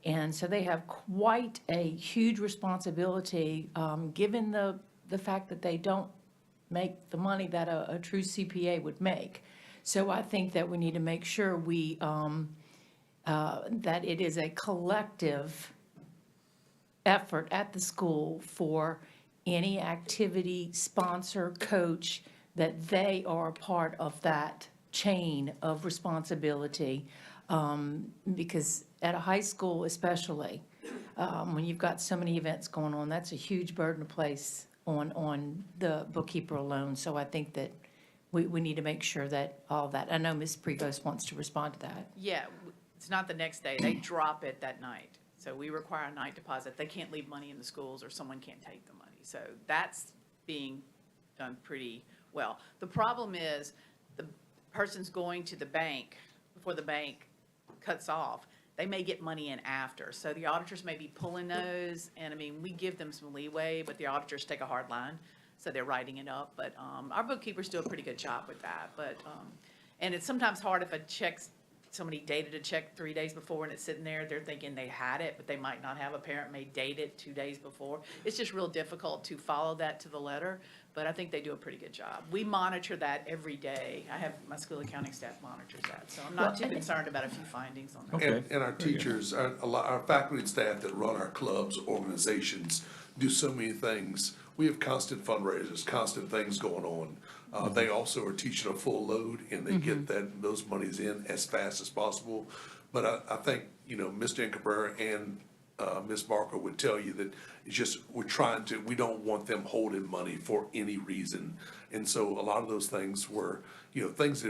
and so they have quite a huge responsibility, given the fact that they don't make the money that a true CPA would make. So I think that we need to make sure that it is a collective effort at the school for any activity, sponsor, coach, that they are a part of that chain of responsibility. Because at a high school especially, when you've got so many events going on, that's a huge burden to place on the bookkeeper alone. So I think that we need to make sure that all that, I know Ms. Prevost wants to respond to that. Yeah, it's not the next day. They drop it that night. So we require a night deposit. They can't leave money in the schools or someone can't take the money. So that's being done pretty well. The problem is the person's going to the bank before the bank cuts off. They may get money in after. So the auditors may be pulling those. And I mean, we give them some leeway, but the auditors take a hard line. So they're writing it up. But our bookkeepers do a pretty good job with that. But and it's sometimes hard if a check's somebody dated a check 3 days before and it's sitting there, they're thinking they had it, but they might not have. A parent may date it 2 days before. It's just real difficult to follow that to the letter, but I think they do a pretty good job. We monitor that every day. I have my school accounting staff monitors that, so I'm not too concerned about a few findings on that. And our teachers, our faculty and staff that run our clubs, organizations, do so many things. We have constant fundraisers, constant things going on. They also are teaching a full load, and they get those monies in as fast as possible. But I think, Mr. Incabrera and Ms. Barker would tell you that it's just, we don't want them holding money for any reason. And so a lot of those things were, things that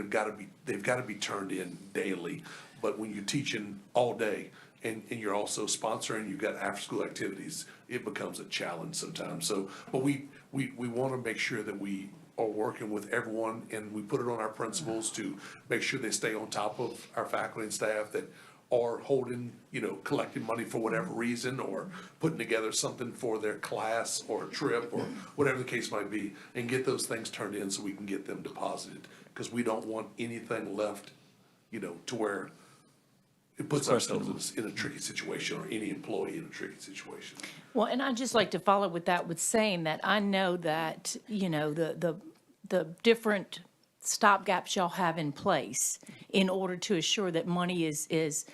they've got to be turned in daily. But when you're teaching all day and you're also sponsoring, you've got after-school activities, it becomes a challenge sometimes. So, but we want to make sure that we are working with everyone, and we put it on our principals to make sure they stay on top of our faculty and staff that are holding, collecting money for whatever reason, or putting together something for their class or a trip or whatever the case might be, and get those things turned in so we can get them deposited. Because we don't want anything left, to where it puts ourselves in a tricky situation, or any employee in a tricky situation. Well, and I'd just like to follow with that with saying that I know that, the different stopgaps y'all have in place in order to assure that money is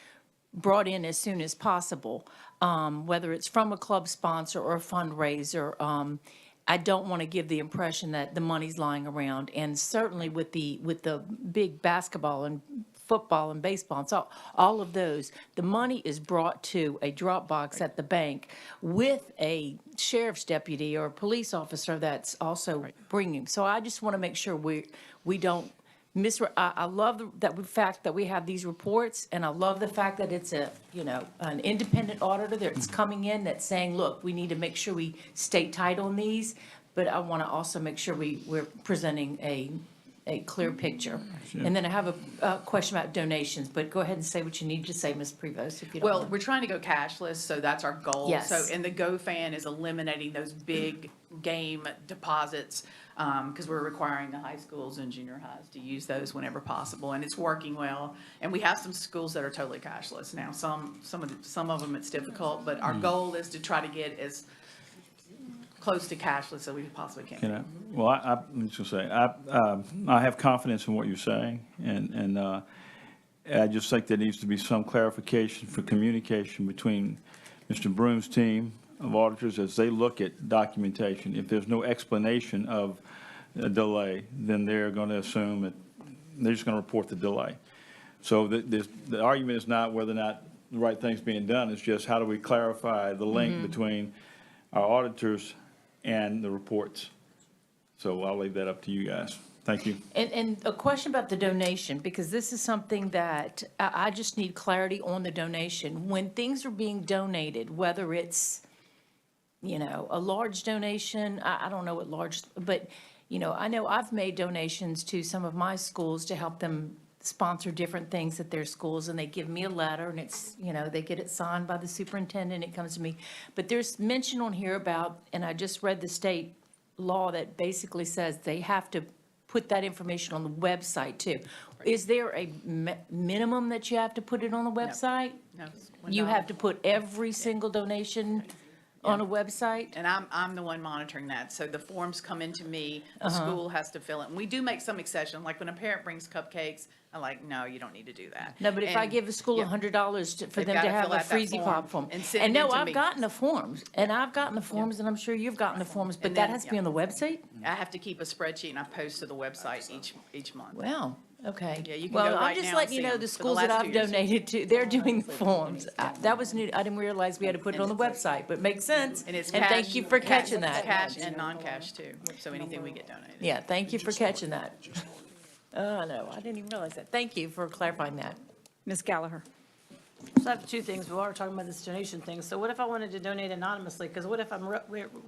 brought in as soon as possible, whether it's from a club sponsor or a fundraiser. I don't want to give the impression that the money's lying around. And certainly with the big basketball and football and baseball, and so all of those, the money is brought to a drop box at the bank with a sheriff's deputy or a police officer that's also bringing. So I just want to make sure we don't I love the fact that we have these reports, and I love the fact that it's an independent auditor that's coming in that's saying, look, we need to make sure we stay tight on these, but I want to also make sure we're presenting a clear picture. And then I have a question about donations, but go ahead and say what you need to say, Ms. Prevost, if you don't Well, mind. we're trying to go cashless, so that's our goal. Yes. So, and the GoFan is eliminating those big game deposits, because we're requiring the high schools and junior highs to use those whenever possible, and it's working well. And we have some schools that are totally cashless now. Some of them it's difficult, but our goal is to try to get as close to cashless as we possibly can. Well, I'm just gonna say, I have confidence in what you're saying, and I just think there needs to be some clarification for communication between Mr. Broom's team of auditors as they look at documentation. If there's no explanation of a delay, then they're going to assume that they're just going to report the delay. So the argument is not whether or not the right thing's being done, it's just how do we clarify the link between our auditors and the reports. So I'll leave that up to you guys. Thank you. And a question about the donation, because this is something that I just need clarity on the donation. When things are being donated, whether it's, a large donation, I don't know what large, but, I know I've made donations to some of my schools to help them sponsor different things at their schools, and they give me a letter, and it's, they get it signed by the superintendent, it comes to me. But there's mention on here about, and I just read the state law that basically says they have to put that information on the website too. Is there a minimum that you have to put it on the website? No. You have to put every single donation on a website? And I'm the one monitoring that. So the forms come into me, the school has to fill it. And we do make some exceptions, like when a parent brings cupcakes, I'm like, no, you don't need to do that. No, but if I And- give a school yeah. $100 for They've them to gotta have fill a out that freezy form pop form. and send And it no, into I've me. gotten the forms, and I've gotten the forms, and I'm sure you've gotten the forms, but And that then- has to be on the website? I have to keep a spreadsheet and I post to the website each month. Wow, okay. Yeah, you can Well, go I'm right just now letting and you see know them the for the schools that last I've 2 years. donated to, they're doing the forms. That was new, I didn't realize we had to put it on the website, but makes sense. And it's And cash. thank you for catching It's that. cash and non-cash too, so anything we get donated. Yeah, thank you for catching that. Oh, no, I didn't even realize that. Thank you for clarifying that. Ms. Gallagher. So I have two things. We are talking about this donation thing. So what if I wanted to donate anonymously? Because what if I'm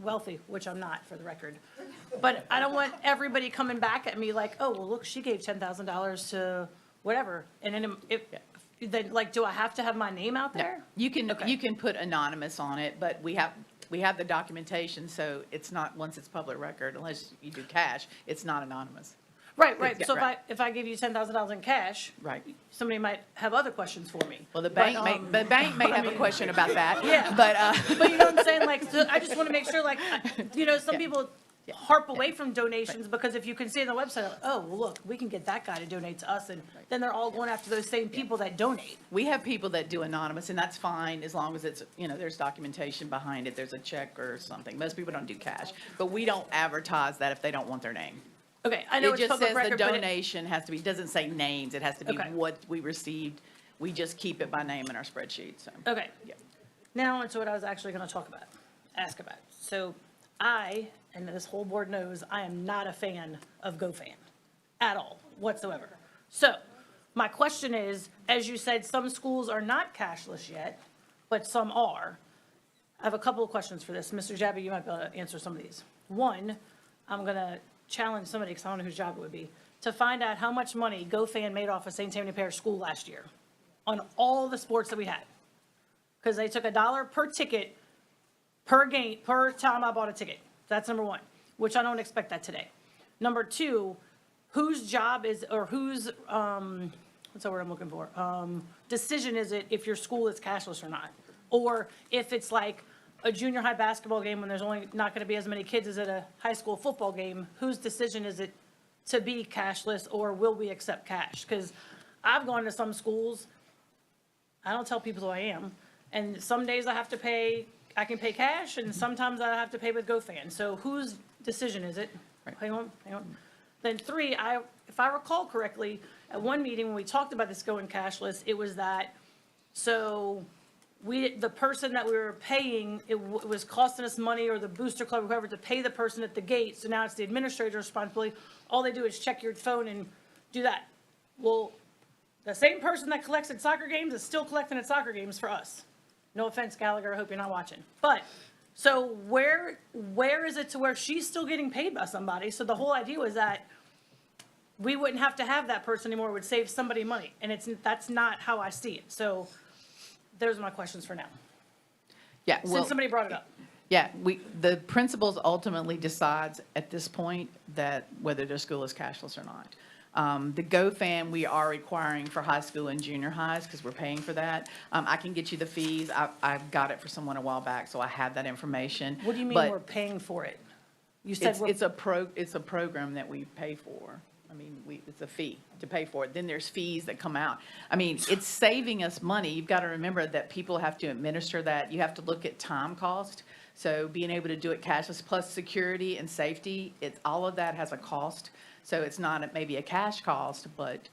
wealthy, which I'm not, for the record. But I don't want everybody coming back at me like, oh, well, look, she gave $10,000 to whatever. And then then, like, do I have to have my name out there? You can, Okay. you can put anonymous on it, but we have the documentation, so it's not, once it's public record, unless you do cash, it's not anonymous. Right. Yeah, So right. if I give you $10,000 in cash, Right. somebody might have other questions for me. Well, the But, bank may have a question about that. Yeah. But, But you know what I'm saying? Like, so I just want to make sure, like, some people harp away from donations because if you can see on the website, like, oh, well, look, we can get that guy to donate to us, and then they're all going after those same people that donate. we have people that do anonymous, and that's fine, as long as it's, there's documentation behind it, there's a check or something. Most people don't do cash, but we don't advertise that if they don't want their name. Okay, I know It it's just public says the record, but donation has to be, doesn't say names, it has to be Okay. what we received. We just keep it by name in our spreadsheet, so. okay. Yeah. Now into what I was actually going to ask about. So and this whole board knows, I am not a fan of GoFan at all, whatsoever. So my question is, as you said, some schools are not cashless yet, but some are. I have a couple of questions for this. Mr. Jabby, you might be able to answer some of these. One, I'm going to challenge somebody, because I don't know whose job it would be, to find out how much money GoFan made off of St. Tammany Parish School last year on all the sports that we had. Because they took $1 per ticket, per game, per time I bought a ticket. That's number one, which I don't expect that today. Number two, whose job is, or whose, what's the word I'm looking for? Decision is it if your school is cashless or not? Or if it's like a junior high basketball game when there's only not going to be as many kids as at a high school football game, whose decision is it to be cashless, or will we accept cash? Because I've gone to some schools, I don't tell people who I am, and some days I can pay cash, and sometimes I have to pay with GoFan. So whose decision is it? Hang on. Then three, if I recall correctly, at one meeting when we talked about this going cashless, it was that, so the person that we were paying, it was costing us money, or the booster club, or whoever, to pay the person at the gate. So now it's the administrator's responsibility. All they do is check your phone and do that. Well, the same person that collects at soccer games is still collecting at soccer games for us. No offense, Gallagher, I hope you're not watching. But, so where is it to where she's still getting paid by somebody? So the whole idea was that we wouldn't have to have that person anymore. It would save somebody money. And that's not how I see it. So those are my questions for now. Yeah, well, Since somebody brought it up. yeah, the principals ultimately decides at this point that whether their school is cashless or not. The GoFan, we are requiring for high school and junior highs, because we're paying for that. I can get you the fees. I've got it for someone a while back, so I have that information. What do you mean But we're paying for it? You said it's a program that we pay for. I mean, it's a fee to pay for it. Then there's fees that come out. I mean, it's saving us money. You've got to remember that people have to administer that. You have to look at time cost. So being able to do it cashless, plus security and safety, all of that has a cost. So it's not maybe a cash cost, but,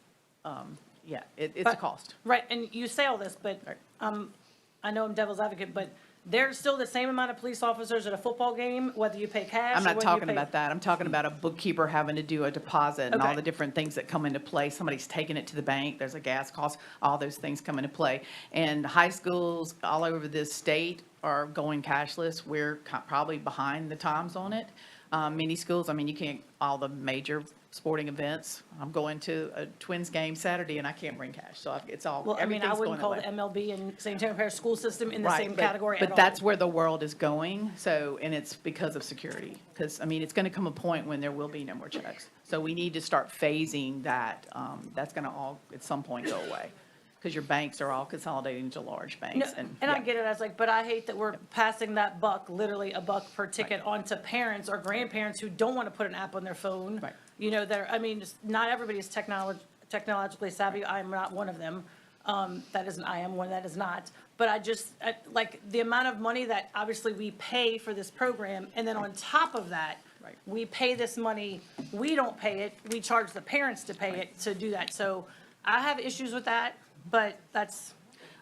yeah, it's a cost. Right, and you say all this, but I know I'm devil's advocate, but there's still the same amount of police officers at a football game, whether you pay cash I'm or not whether you talking pay- about that. I'm talking about a bookkeeper having to do a deposit and all Okay. the different things that come into play. Somebody's taking it to the bank, there's a gas cost, all those things come into play. And high schools all over this state are going cashless. We're probably behind the times on it. Many schools, I mean, you can't, all the major sporting events. I'm going to a Twins game Saturday and I can't bring cash, so it's all, Well, I mean, I everything's wouldn't call going the away. MLB and St. Tammany Parish School System in the Right, same but- category at all. But that's where the world is going, so, and it's because of security. Because, I mean, it's gonna come a point when there will be no more checks. So we need to start phasing that, that's gonna all, at some point, go away. Because your banks are all consolidating into large No, banks, and and, I yeah. get it, I was like, but I hate that we're passing that buck, literally a buck per ticket, onto parents or grandparents who don't want to put an app on their phone. Right. You know, I mean, not everybody is technologically savvy, I'm not one of them. I am one that is not. But like, the amount of money that obviously we pay for this program, and then on top of that, Right. we pay this money, we don't pay it, we charge the parents to pay it to do that. So I have issues with that, but that's,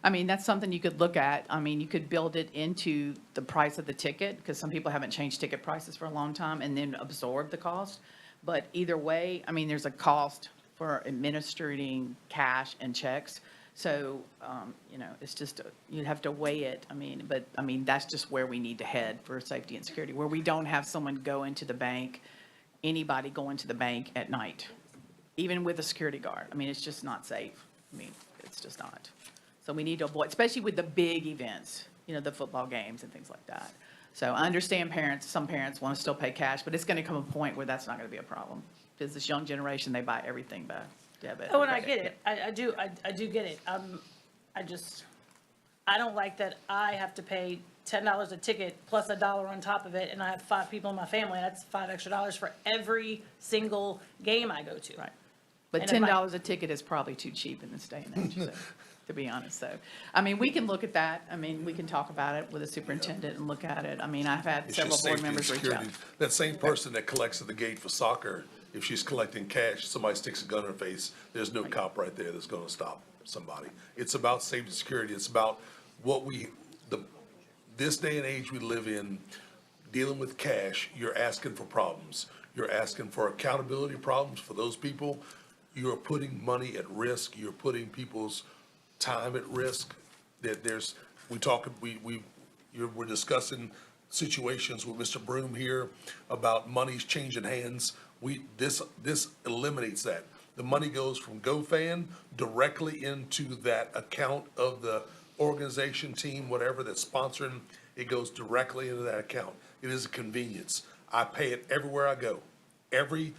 I mean, that's something you could look at. I mean, you could build it into the price of the ticket, because some people haven't changed ticket prices for a long time, and then absorb the cost. But either way, I mean, there's a cost for administering cash and checks. So, you know, it's just, you'd have to weigh it. I mean, that's just where we need to head for safety and security, where we don't have someone go into the bank, anybody go into the bank at night, even with a security guard. I mean, it's just not safe. I mean, it's just not. So we need to avoid, especially with the big events, you know, the football games and things like that. So I understand some parents want to still pay cash, but it's going to come a point where that's not going to be a problem. Because this young generation, they buy everything by debit. oh, and or I credit. get it, I do get it. I don't like that I have to pay $10 a ticket plus $1 on top of it, and I have 5 people in my family, and that's $5 extra for every single game I go to. Right. But And if I- $10 a ticket is probably too cheap in this day and age, so, to be honest. So, I mean, we can look at that. I mean, we can talk about it with the superintendent and look at it. I mean, I've had It's several just board safety and members reach out. security. That same person that collects at the gate for soccer, if she's collecting cash, somebody sticks a gun in her face, there's no cop right there that's gonna stop somebody. It's about safety and security. It's about this day and age we live in, dealing with cash, you're asking for problems. You're asking for accountability problems for those people. You're putting money at risk. You're putting people's time at risk. We're discussing situations with Mr. Broom here about monies changing hands. This eliminates that. The money goes from GoFan directly into that account of the organization, team, whatever that's sponsoring. It goes directly into that account. It is a convenience. I pay it everywhere I go. Every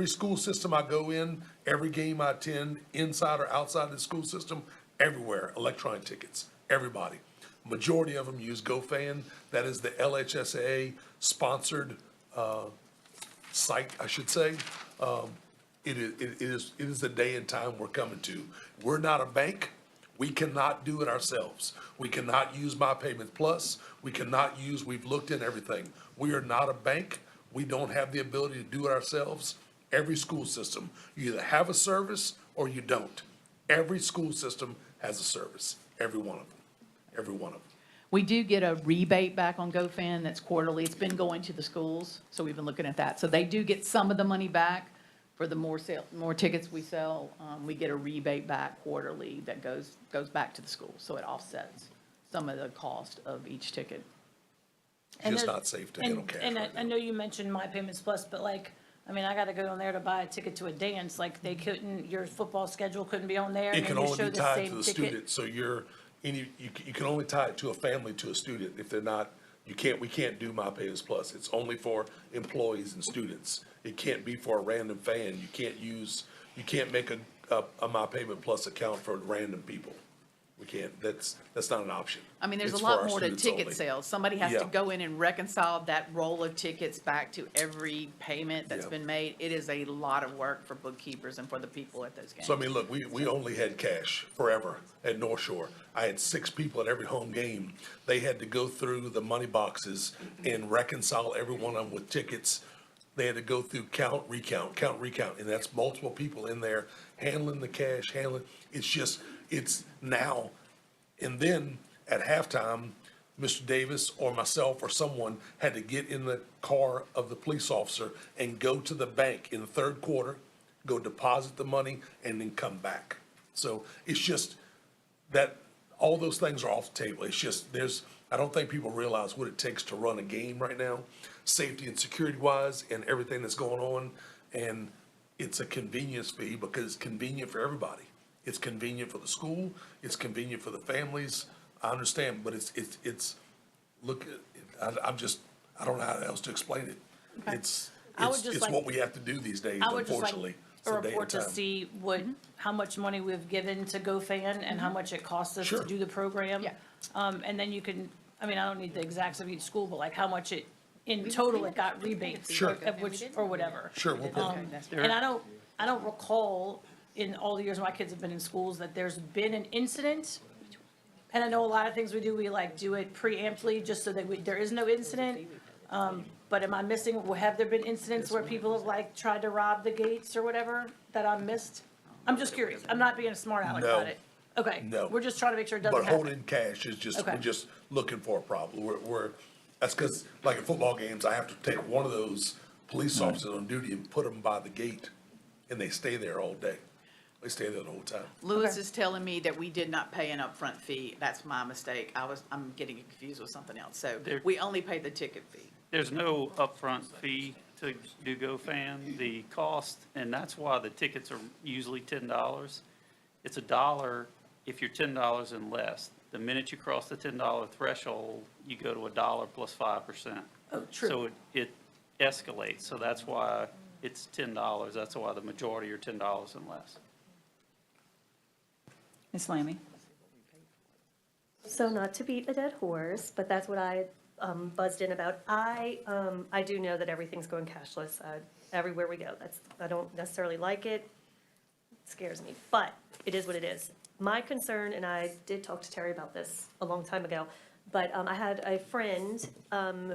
school system I go in, every game I attend, inside or outside the school system, everywhere, electronic tickets, everybody. Majority of them use GoFan. That is the LHSAA sponsored site, I should say. It is the day and time we're coming to. We're not a bank. We cannot do it ourselves. We cannot use My Payment Plus. We've looked at everything. We are not a bank. We don't have the ability to do it ourselves. Every school system, you either have a service or you don't. Every school system has a service, every one of them, every one of them. We do get a rebate back on GoFan that's quarterly. It's been going to the schools, so we've been looking at that. So they do get some of the money back for the more tickets we sell. We get a rebate back quarterly that goes back to the schools, so it offsets some of the cost of each ticket. It's just not safe to handle cash. And I know you mentioned My Payments Plus, but like, I mean, I gotta go on there to buy a ticket to a dance, like they couldn't, your football schedule couldn't be on there. It and can then you only show be tied to same the ticket. student, so you can only tie it to a family, to a student. If they're not, we can't do My Payments Plus. It's only for employees and students. It can't be for a random fan. You can't make a My Payment Plus account for random people. We can't, that's not an option. I mean, there's It's a for lot our more to students ticket only. sales. Somebody has to Yeah. go in and reconcile that roll of tickets back to every payment that's Yeah. been made. It is a lot of work for bookkeepers and for the people at those games. So I mean, look, we only had cash forever at North Shore. I had 6 people at every home game. They had to go through the money boxes and reconcile every one of them with tickets. They had to go through count, recount, and that's multiple people in there handling the cash, it's now. And then at halftime, Mr. Davis or myself or someone had to get in the car of the police officer and go to the bank in the third quarter, go deposit the money, and then come back. So it's just that, all those things are off the table. It's just, I don't think people realize what it takes to run a game right now, safety and security wise and everything that's going on. And it's a convenience fee because it's convenient for everybody. It's convenient for the school, it's convenient for the families. I understand, but look, I don't know how else to explain it. It's what we have to do these days, I would just like unfortunately. a report to see how much money we've given to GoFan and how much it costs us to do the program. Yeah. And then you can, I mean, I don't need the exacts of each school, but like how much in total it got rebates. Sure. Or whatever. Sure, we'll put And I don't recall in all the years my kids have been in schools that there's been an incident. And I know a lot of things we do do it preemptively just so that there is no incident. But am I missing, have there been incidents where people have like tried to rob the gates or whatever that I missed? I'm just curious. I'm not being a smart aleck No. about it. Okay. No. We're just trying to make sure it doesn't But happen. holding cash is just, Okay. we're just looking for a problem. That's because, like at football games, I have to take one of those police officers on duty and put them by the gate, and they stay there all day. They stay there the whole time. Lewis is telling me that we did not pay an upfront fee. That's my mistake. I'm getting confused with something else. So we only pay the ticket fee. There's no upfront fee to do GoFan. The cost, and that's why the tickets are usually $10. It's $1 if you're $10 and less. The minute you cross the $10 threshold, you go to $1 plus 5%. Oh, true. So it escalates. So that's why it's $10. That's why the majority are $10 and less. Ms. Lammy? So not to beat a dead horse, but that's what I buzzed in about. I do know that everything's going cashless everywhere we go. I don't necessarily like it. It scares me, but it is what it is. My concern, and I did talk to Terry about this a long time ago, but I had a friend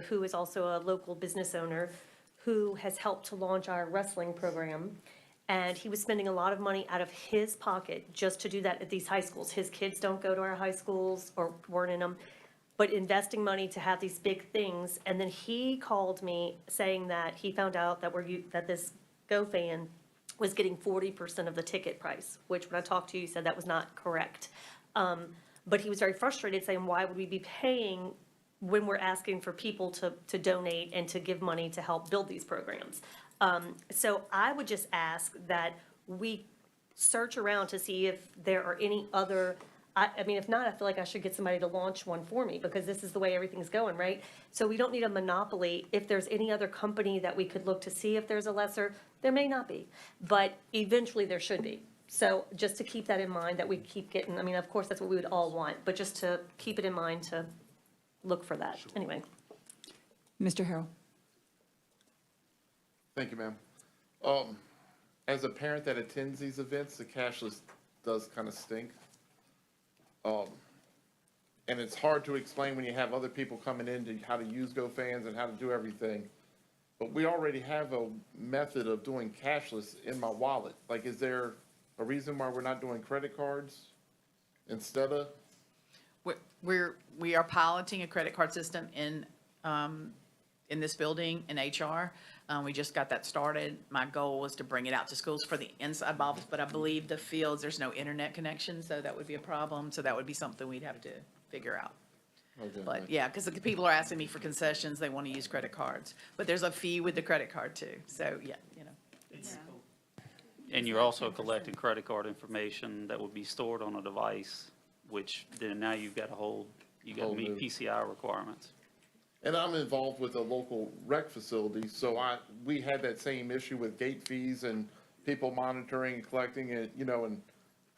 who is also a local business owner who has helped to launch our wrestling program. And he was spending a lot of money out of his pocket just to do that at these high schools. His kids don't go to our high schools or weren't in them, but investing money to have these big things. And then he called me saying that he found out that this GoFan was getting 40% of the ticket price, which when I talked to you, you said that was not correct. But he was very frustrated saying, why would we be paying when we're asking for people to donate and to give money to help build these programs? So I would just ask that we search around to see if there are any other, I mean, if not, I feel like I should get somebody to launch one for me because this is the way everything's going, right? So we don't need a monopoly. If there's any other company that we could look to see if there's a lesser, there may not be, but eventually there should be. So just to keep that in mind, that we keep getting, I mean, of course, that's what we would all want, but just to keep it in mind to look for that. Anyway. Mr. Harrell? Thank you, ma'am. As a parent that attends these events, the cashless does kind of stink. And it's hard to explain when you have other people coming in to how to use GoFans and how to do everything. But we already have a method of doing cashless in my wallet. Like, is there a reason why we're not doing credit cards instead of? We are piloting a credit card system in this building in HR. We just got that started. My goal was to bring it out to schools for the inside office, but I believe the fields, there's no internet connection, so that would be a problem. So that would be something we'd have to figure out. Okay. But yeah, because the people are asking me for concessions, they want to use credit cards. But there's a fee with the credit card too. So yeah, it's. And you're also collecting credit card information that would be stored on a device, which then now you've got to meet PCI requirements. And I'm involved with a local rec facility, so we had that same issue with gate fees and people monitoring and collecting it, in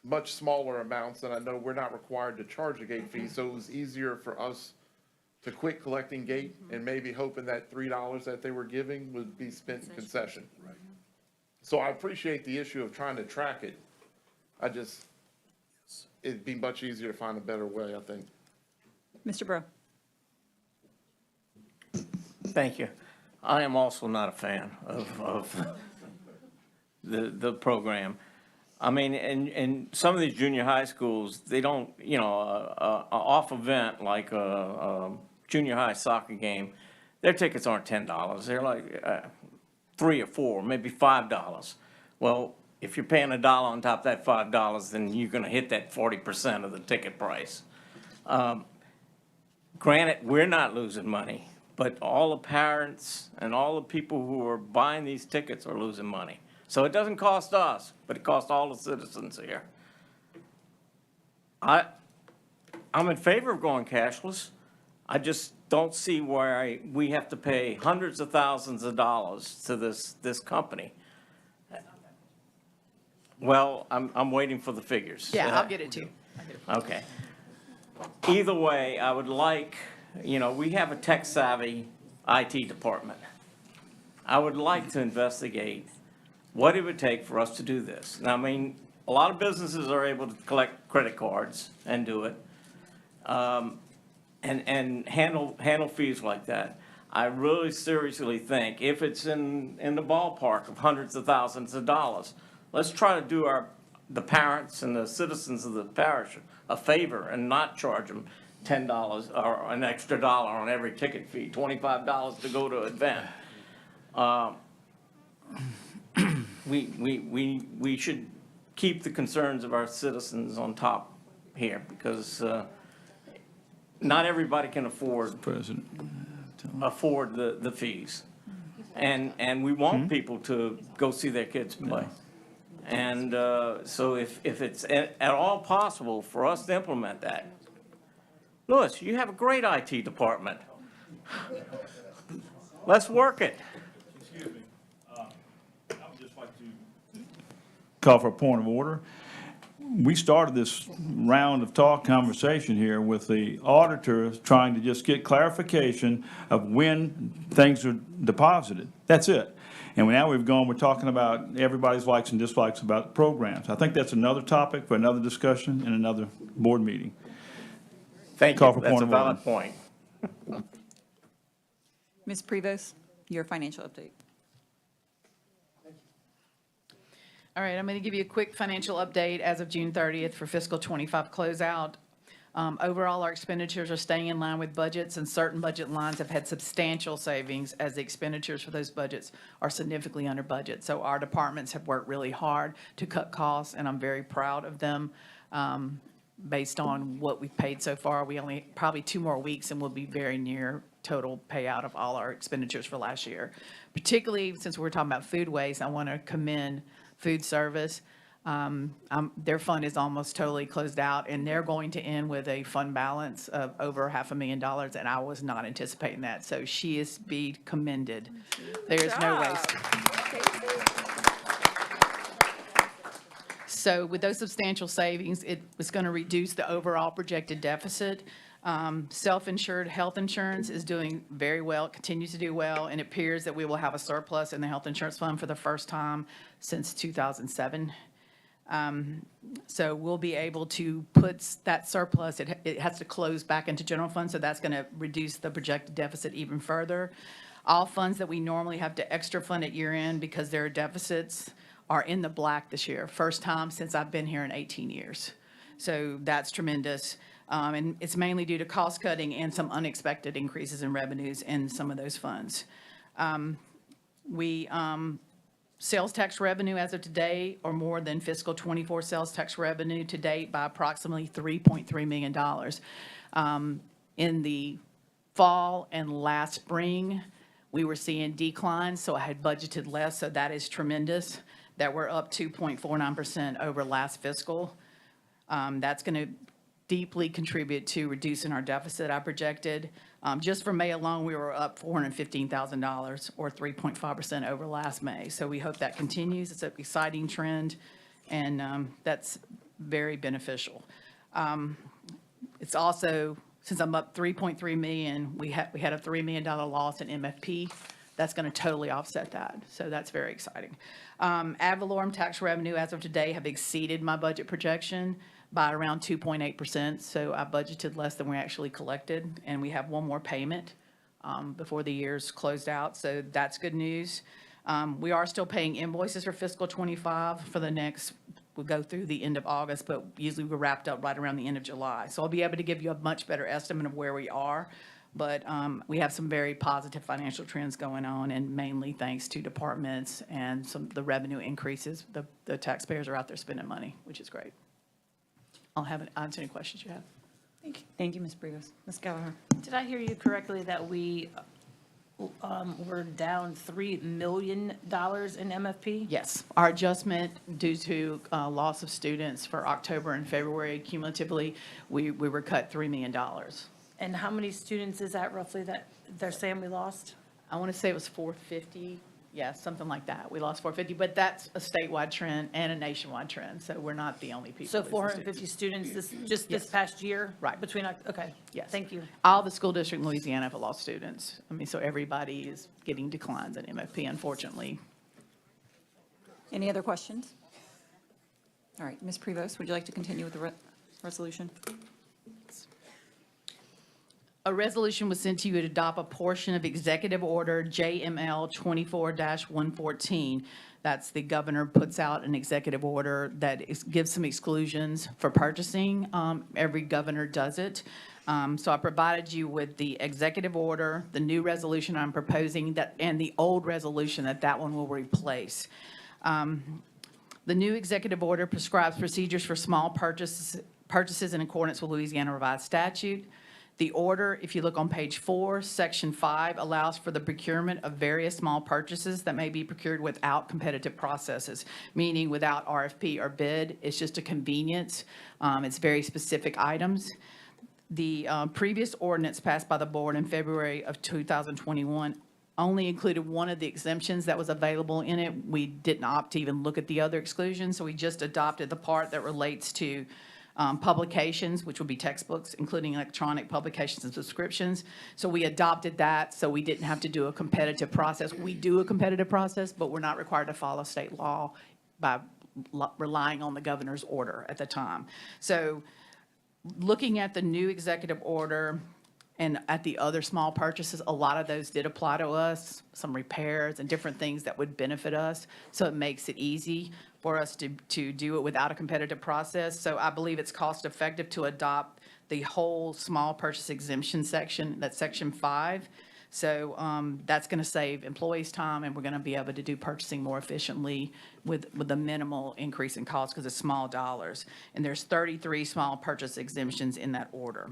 much smaller amounts, and I know we're not required to charge a gate fee, so it was easier for us to quit collecting gate and maybe hoping that $3 that they were giving would be spent in concession. Right. So I appreciate the issue of trying to track it. It'd be much easier to find a better way, I think. Mr. Breaux? Thank you. I am also not a fan of the program. I mean, in some of these junior high schools, they don't, a off event like a junior high soccer game, their tickets aren't $10. They're like $3 or $4, maybe $5. Well, if you're paying $1 on top of that $5, then you're going to hit that 40% of the ticket price. Granted, we're not losing money, but all the parents and all the people who are buying these tickets are losing money. So it doesn't cost us, but it costs all the citizens here. I'm in favor of going cashless. I just don't see why we have to pay hundreds of thousands of dollars to this company. Well, I'm waiting for the figures. Yeah, I'll get it to you. Okay. Either way, I would like, we have a tech-savvy IT department. I would like to investigate what it would take for us to do this. Now, I mean, a lot of businesses are able to collect credit cards and do it, and handle fees like that. I really seriously think if it's in the ballpark of hundreds of thousands of dollars, let's try to do the parents and the citizens of the parish a favor and not charge them $10 or an extra dollar on every ticket fee, $25 to go to an event. We should keep the concerns of our citizens on top here, because not everybody can afford the fees. And we want people to go see their kids play. And so if it's at all possible for us to implement that, Louis, you have a great IT department. Let's work it. Excuse me. I would just like to call for a point of order. We started this round of conversation here with the auditor trying to just get clarification of when things are deposited. That's it. And now we're talking about everybody's likes and dislikes about programs. I think that's another topic for another discussion in another board meeting. Thank Call you. for That's point a of order. valid point. Ms. Prevost, your financial update. All right, I'm going to give you a quick financial update as of June 30th for fiscal '25 closeout. Overall, our expenditures are staying in line with budgets, and certain budget lines have had substantial savings as the expenditures for those budgets are significantly under budget. So our departments have worked really hard to cut costs, and I'm very proud of them. Based on what we've paid so far, we only probably 2 more weeks and we'll be very near total payout of all our expenditures for last year. Particularly since we're talking about food waste, I want to commend food service. Their fund is almost totally closed out, and they're going to end with a fund balance of over $500,000, and I was not anticipating that. So she is be commended. There's no waste. So with those substantial savings, it was going to reduce the overall projected deficit. Self-insured health insurance is doing very well, continues to do well, and it appears that we will have a surplus in the health insurance fund for the first time since 2007. So we'll be able to put that surplus, it has to close back into general fund, so that's going to reduce the projected deficit even further. All funds that we normally have to extra fund at year end because there are deficits are in the black this year. First time since I've been here in 18 years. So that's tremendous. And it's mainly due to cost cutting and some unexpected increases in revenues in some of those funds. Sales tax revenue as of today are more than fiscal '24 sales tax revenue to date by approximately $3.3 million. In the fall and last spring, we were seeing declines, so I had budgeted less, so that is tremendous, that we're up 2.49% over last fiscal. That's going to deeply contribute to reducing our deficit, I projected. Just for May alone, we were up $415,000 or 3.5% over last May. So we hope that continues. It's an exciting trend, and that's very beneficial. It's also, since I'm up $3.3 million, we had a $3 million loss in MFP. That's going to totally offset that. So that's very exciting. Ad valorem tax revenue as of today have exceeded my budget projection by around 2.8%. So I budgeted less than we actually collected, and we have one more payment before the year's closed out. So that's good news. We are still paying invoices for fiscal '25 for the next, we'll go through the end of August, but usually we're wrapped up right around the end of July. So I'll be able to give you a much better estimate of where we are. But we have some very positive financial trends going on, and mainly thanks to departments and the revenue increases. The taxpayers are out there spending money, which is great. I'll answer any questions you have. Thank you, Ms. Prevost. Ms. Gallagher. Did I hear you correctly that we we're down $3 million in MFP? Yes, our adjustment due to loss of students for October and February cumulatively, we were cut $3 million. And how many students is that roughly that they're saying we lost? I want to say it was 450, yeah, something like that. We lost 450, but that's a statewide trend and a nationwide trend, so we're not the only people. So losing 450 students this Yes. past year? Right. Okay. Yes. Thank you. All the school district in Louisiana have lost students. I mean, so everybody is getting declines in MFP, unfortunately. Any other questions? All right, Ms. Prevost, would you like to continue with the resolution? A resolution was sent to you to adopt a portion of Executive Order JML 24-114. That's the governor puts out an executive order that gives some exclusions for purchasing. Every governor does it. So I provided you with the executive order, the new resolution I'm proposing, that, and the old resolution that one will replace. The new executive order prescribes procedures for small purchases in accordance with Louisiana Revised Statute. The order, if you look on page 4, section 5, allows for the procurement of various small purchases that may be procured without competitive processes, meaning without RFP or bid. It's just a convenience. It's very specific items. The previous ordinance passed by the board in February of 2021 only included one of the exemptions that was available in it. We didn't opt to even look at the other exclusions, so we just adopted the part that relates to publications, which would be textbooks, including electronic publications and subscriptions. So we adopted that, so we didn't have to do a competitive process. We do a competitive process, but we're not required to follow state law by relying on the governor's order at the time. So looking at the new executive order and at the other small purchases, a lot of those did apply to us, some repairs and different things that would benefit us. So it makes it easy for us to do it without a competitive process. So I believe it's cost effective to adopt the whole small purchase exemption section, that's section 5. So that's going to save employees time, and we're going to be able to do purchasing more efficiently with a minimal increase in cost because it's small dollars. And there's 33 small purchase exemptions in that order.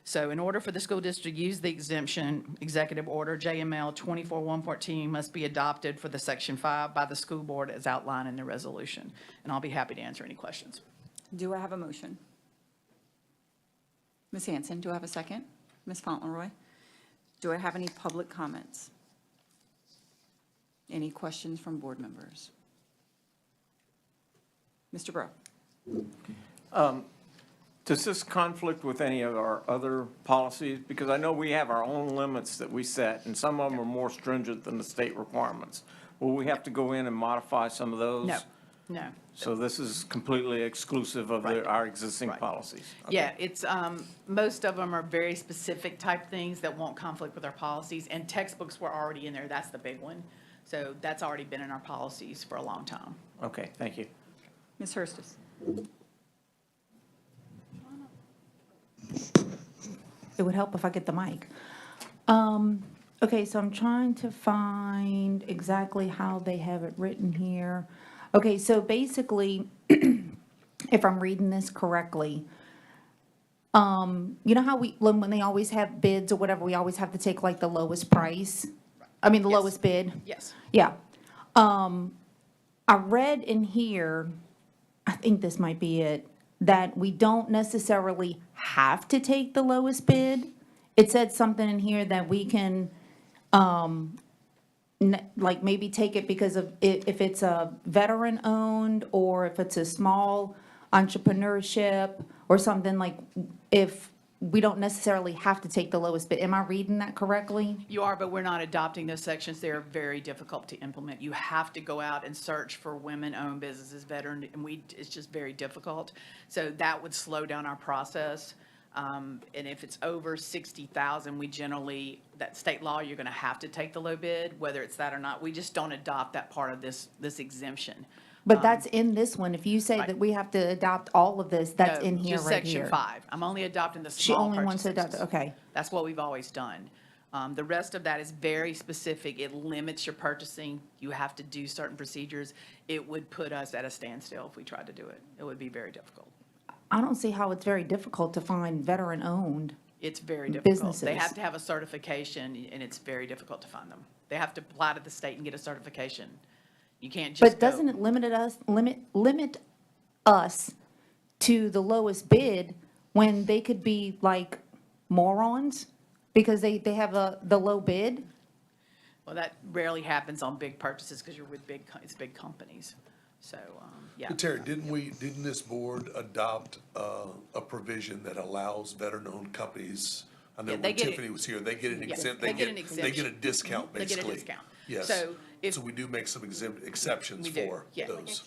So in order for the school district to use the exemption, executive order JML 24-114 must be adopted for the section 5 by the school board as outlined in the resolution. And I'll be happy to answer any questions. Do I have a motion? Ms. Hanson, do I have a second? Ms. Fauntleroy? Do I have any public comments? Any questions from board members? Mr. Breaux? Does this conflict with any of our other policies? Because I know we have our own limits that we set, and some of them are more stringent than the state requirements. Will we have to go in and modify some of those? No. So this is completely exclusive of our existing policies? Okay. Yeah, it's, most of them are very specific type things that won't conflict with our policies, and textbooks were already in there. That's the big one. So that's already been in our policies for a long time. Okay, thank you. Ms. Hurstis? It would help if I get the mic. Okay, so I'm trying to find exactly how they have it written here. Okay, so basically, if I'm reading this correctly, you know how when they always have bids or whatever, we always have to take like the lowest price? I mean, the lowest bid? Yes. Yeah. I read in here, I think this might be it, that we don't necessarily have to take the lowest bid. It said something in here that we can, like maybe take it because of if it's a veteran-owned or if it's a small entrepreneurship or something, like if we don't necessarily have to take the lowest bid. Am I reading that correctly? You are, but we're not adopting those sections. They're very difficult to implement. You have to go out and search for women-owned businesses, veteran, and it's just very difficult. So that would slow down our process. And if it's over 60,000, we generally, that state law, you're going to have to take the low bid, whether it's that or not. We just don't adopt that part of this exemption. But that's in this one. If you say that we have to adopt all of this, that's No, in here just right here. section 5. I'm only adopting the She small only wants to purchases. adopt, okay. That's what we've always done. The rest of that is very specific. It limits your purchasing. You have to do certain procedures. It would put us at a standstill if we tried to do it. It would be very difficult. I don't see how it's very difficult to find veteran-owned. It's very difficult. They businesses. have to have a certification, and it's very difficult to find them. They have to apply to the state and get a certification. You can't just But go. doesn't it limit us to the lowest bid when they could be like morons? Because they have the low bid? Well, that rarely happens on big purchases because you're with it's big companies. So, yeah. But Terry, didn't this board adopt a provision that allows veteran-owned companies? I know Yeah, they when get it. Tiffany was here, they get an Yeah, exempt, they get an they get exemption. a discount, They get a basically. discount. Yes. So if- So we do make some exceptions We do, for yeah. those.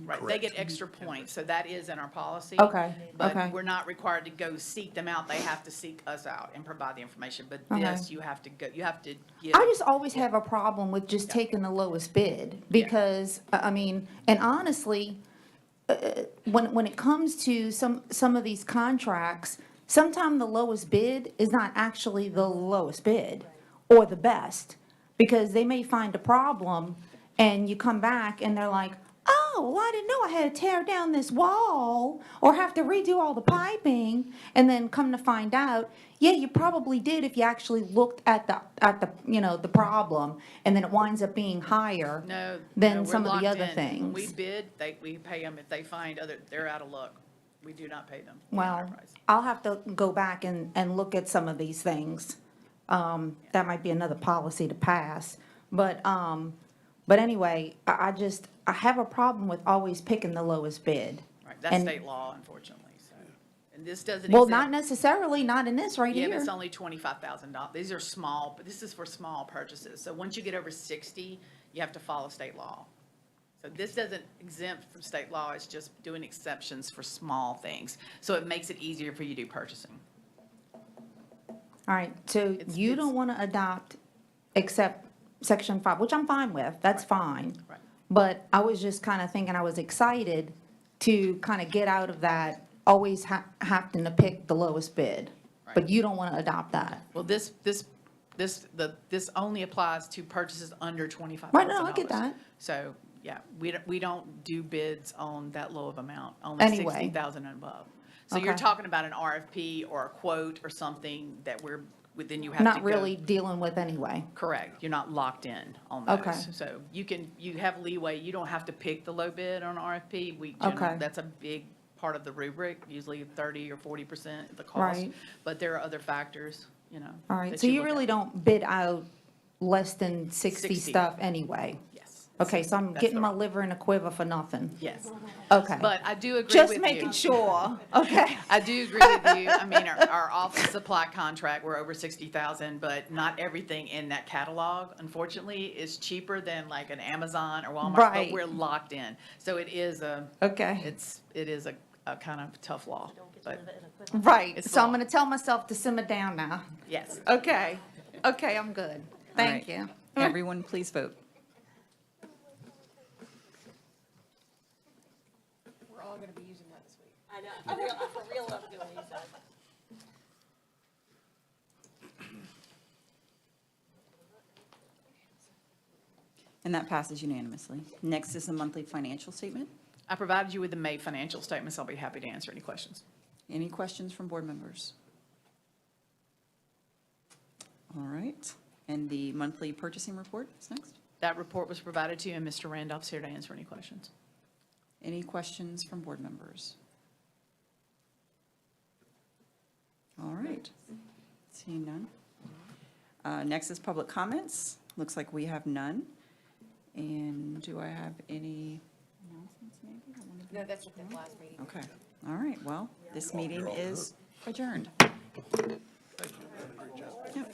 Right, they Correct. get extra points, so that is in our policy. Okay, But okay. we're not required to go seek them out, they have to seek us out and provide the information. But Okay. this, you have to go, you have to give. I just always have a problem with just taking the lowest bid, because, I mean, and honestly, when it comes to some of these contracts, sometimes the lowest bid is not actually the lowest bid or the best, because they may find a problem, and you come back and they're like, oh, well, I didn't know I had to tear down this wall or have to redo all the piping, and then come to find out, yeah, you probably did if you actually looked at the problem, and then it winds up being higher No, than no, we're some of the locked other in. When we things. bid, we pay them. If they find they're out of luck, we do not pay them. Well, I'll have to go back and look at some of these things. That might be another policy to pass. But anyway, I have a problem with always picking the lowest bid. Right, that's And- state law, unfortunately, so. And this doesn't. Well, exempt- not necessarily, not in this right Yeah, here. but it's only $25,000. These are small, but this is for small purchases. So once you get over 60, you have to follow state law. So this doesn't exempt from state law, it's just doing exceptions for small things. So it makes it easier for you to do purchasing. All right, so you don't want to adopt except section 5, which I'm fine with, that's fine. Right. But I was just kind of thinking, I was excited to kind of get out of that, always having to pick the lowest bid. But you don't want to adopt that. Well, this only applies to purchases under $25,000. Right, no, I get that. So, yeah, we don't do bids on that low of amount, only Anyway. 60,000 and above. So you're Okay. talking about an RFP or a quote or something that then you have to Not go. really dealing with anyway. Correct, you're not locked in on those. Okay. So you have leeway, you don't have to pick the low bid on RFP. Okay. That's a big part of the rubric, usually 30 or 40% of the cost. Right. But there are other factors, All right, that so you look really at. don't bid out less than 60 60. stuff anyway? Yes. Okay, so I'm That's getting the my liver in a quiver for nothing? Yes. Okay. But I do agree with Just you. making sure, okay? I do agree with you. I mean, our office supply contract, we're over 60,000, but not everything in that catalog, unfortunately, is cheaper than like an Amazon or Walmart. Right. But we're locked in. So it is Okay. it is a kind of tough law, but Right, It's so I'm law. gonna tell myself to simmer down now. yes. Okay, okay, I'm good. Thank right. you. Everyone, please vote. We're all gonna be using that this week. I know, for real, I'm gonna use that. And that passes unanimously. Next is the monthly financial statement. I provided you with the May financial statements. I'll be happy to answer any questions. Any questions from board members? All right, and the monthly purchasing report is next. That report was provided to you, and Mr. Randolph's here to answer any questions. Any questions from board members? All right, seeing none. Next is public comments. Looks like we have none. And do I have any announcements maybe? No, that's what the last meeting. Okay, all right, well, this meeting is adjourned. Thank you. Great job. Yep.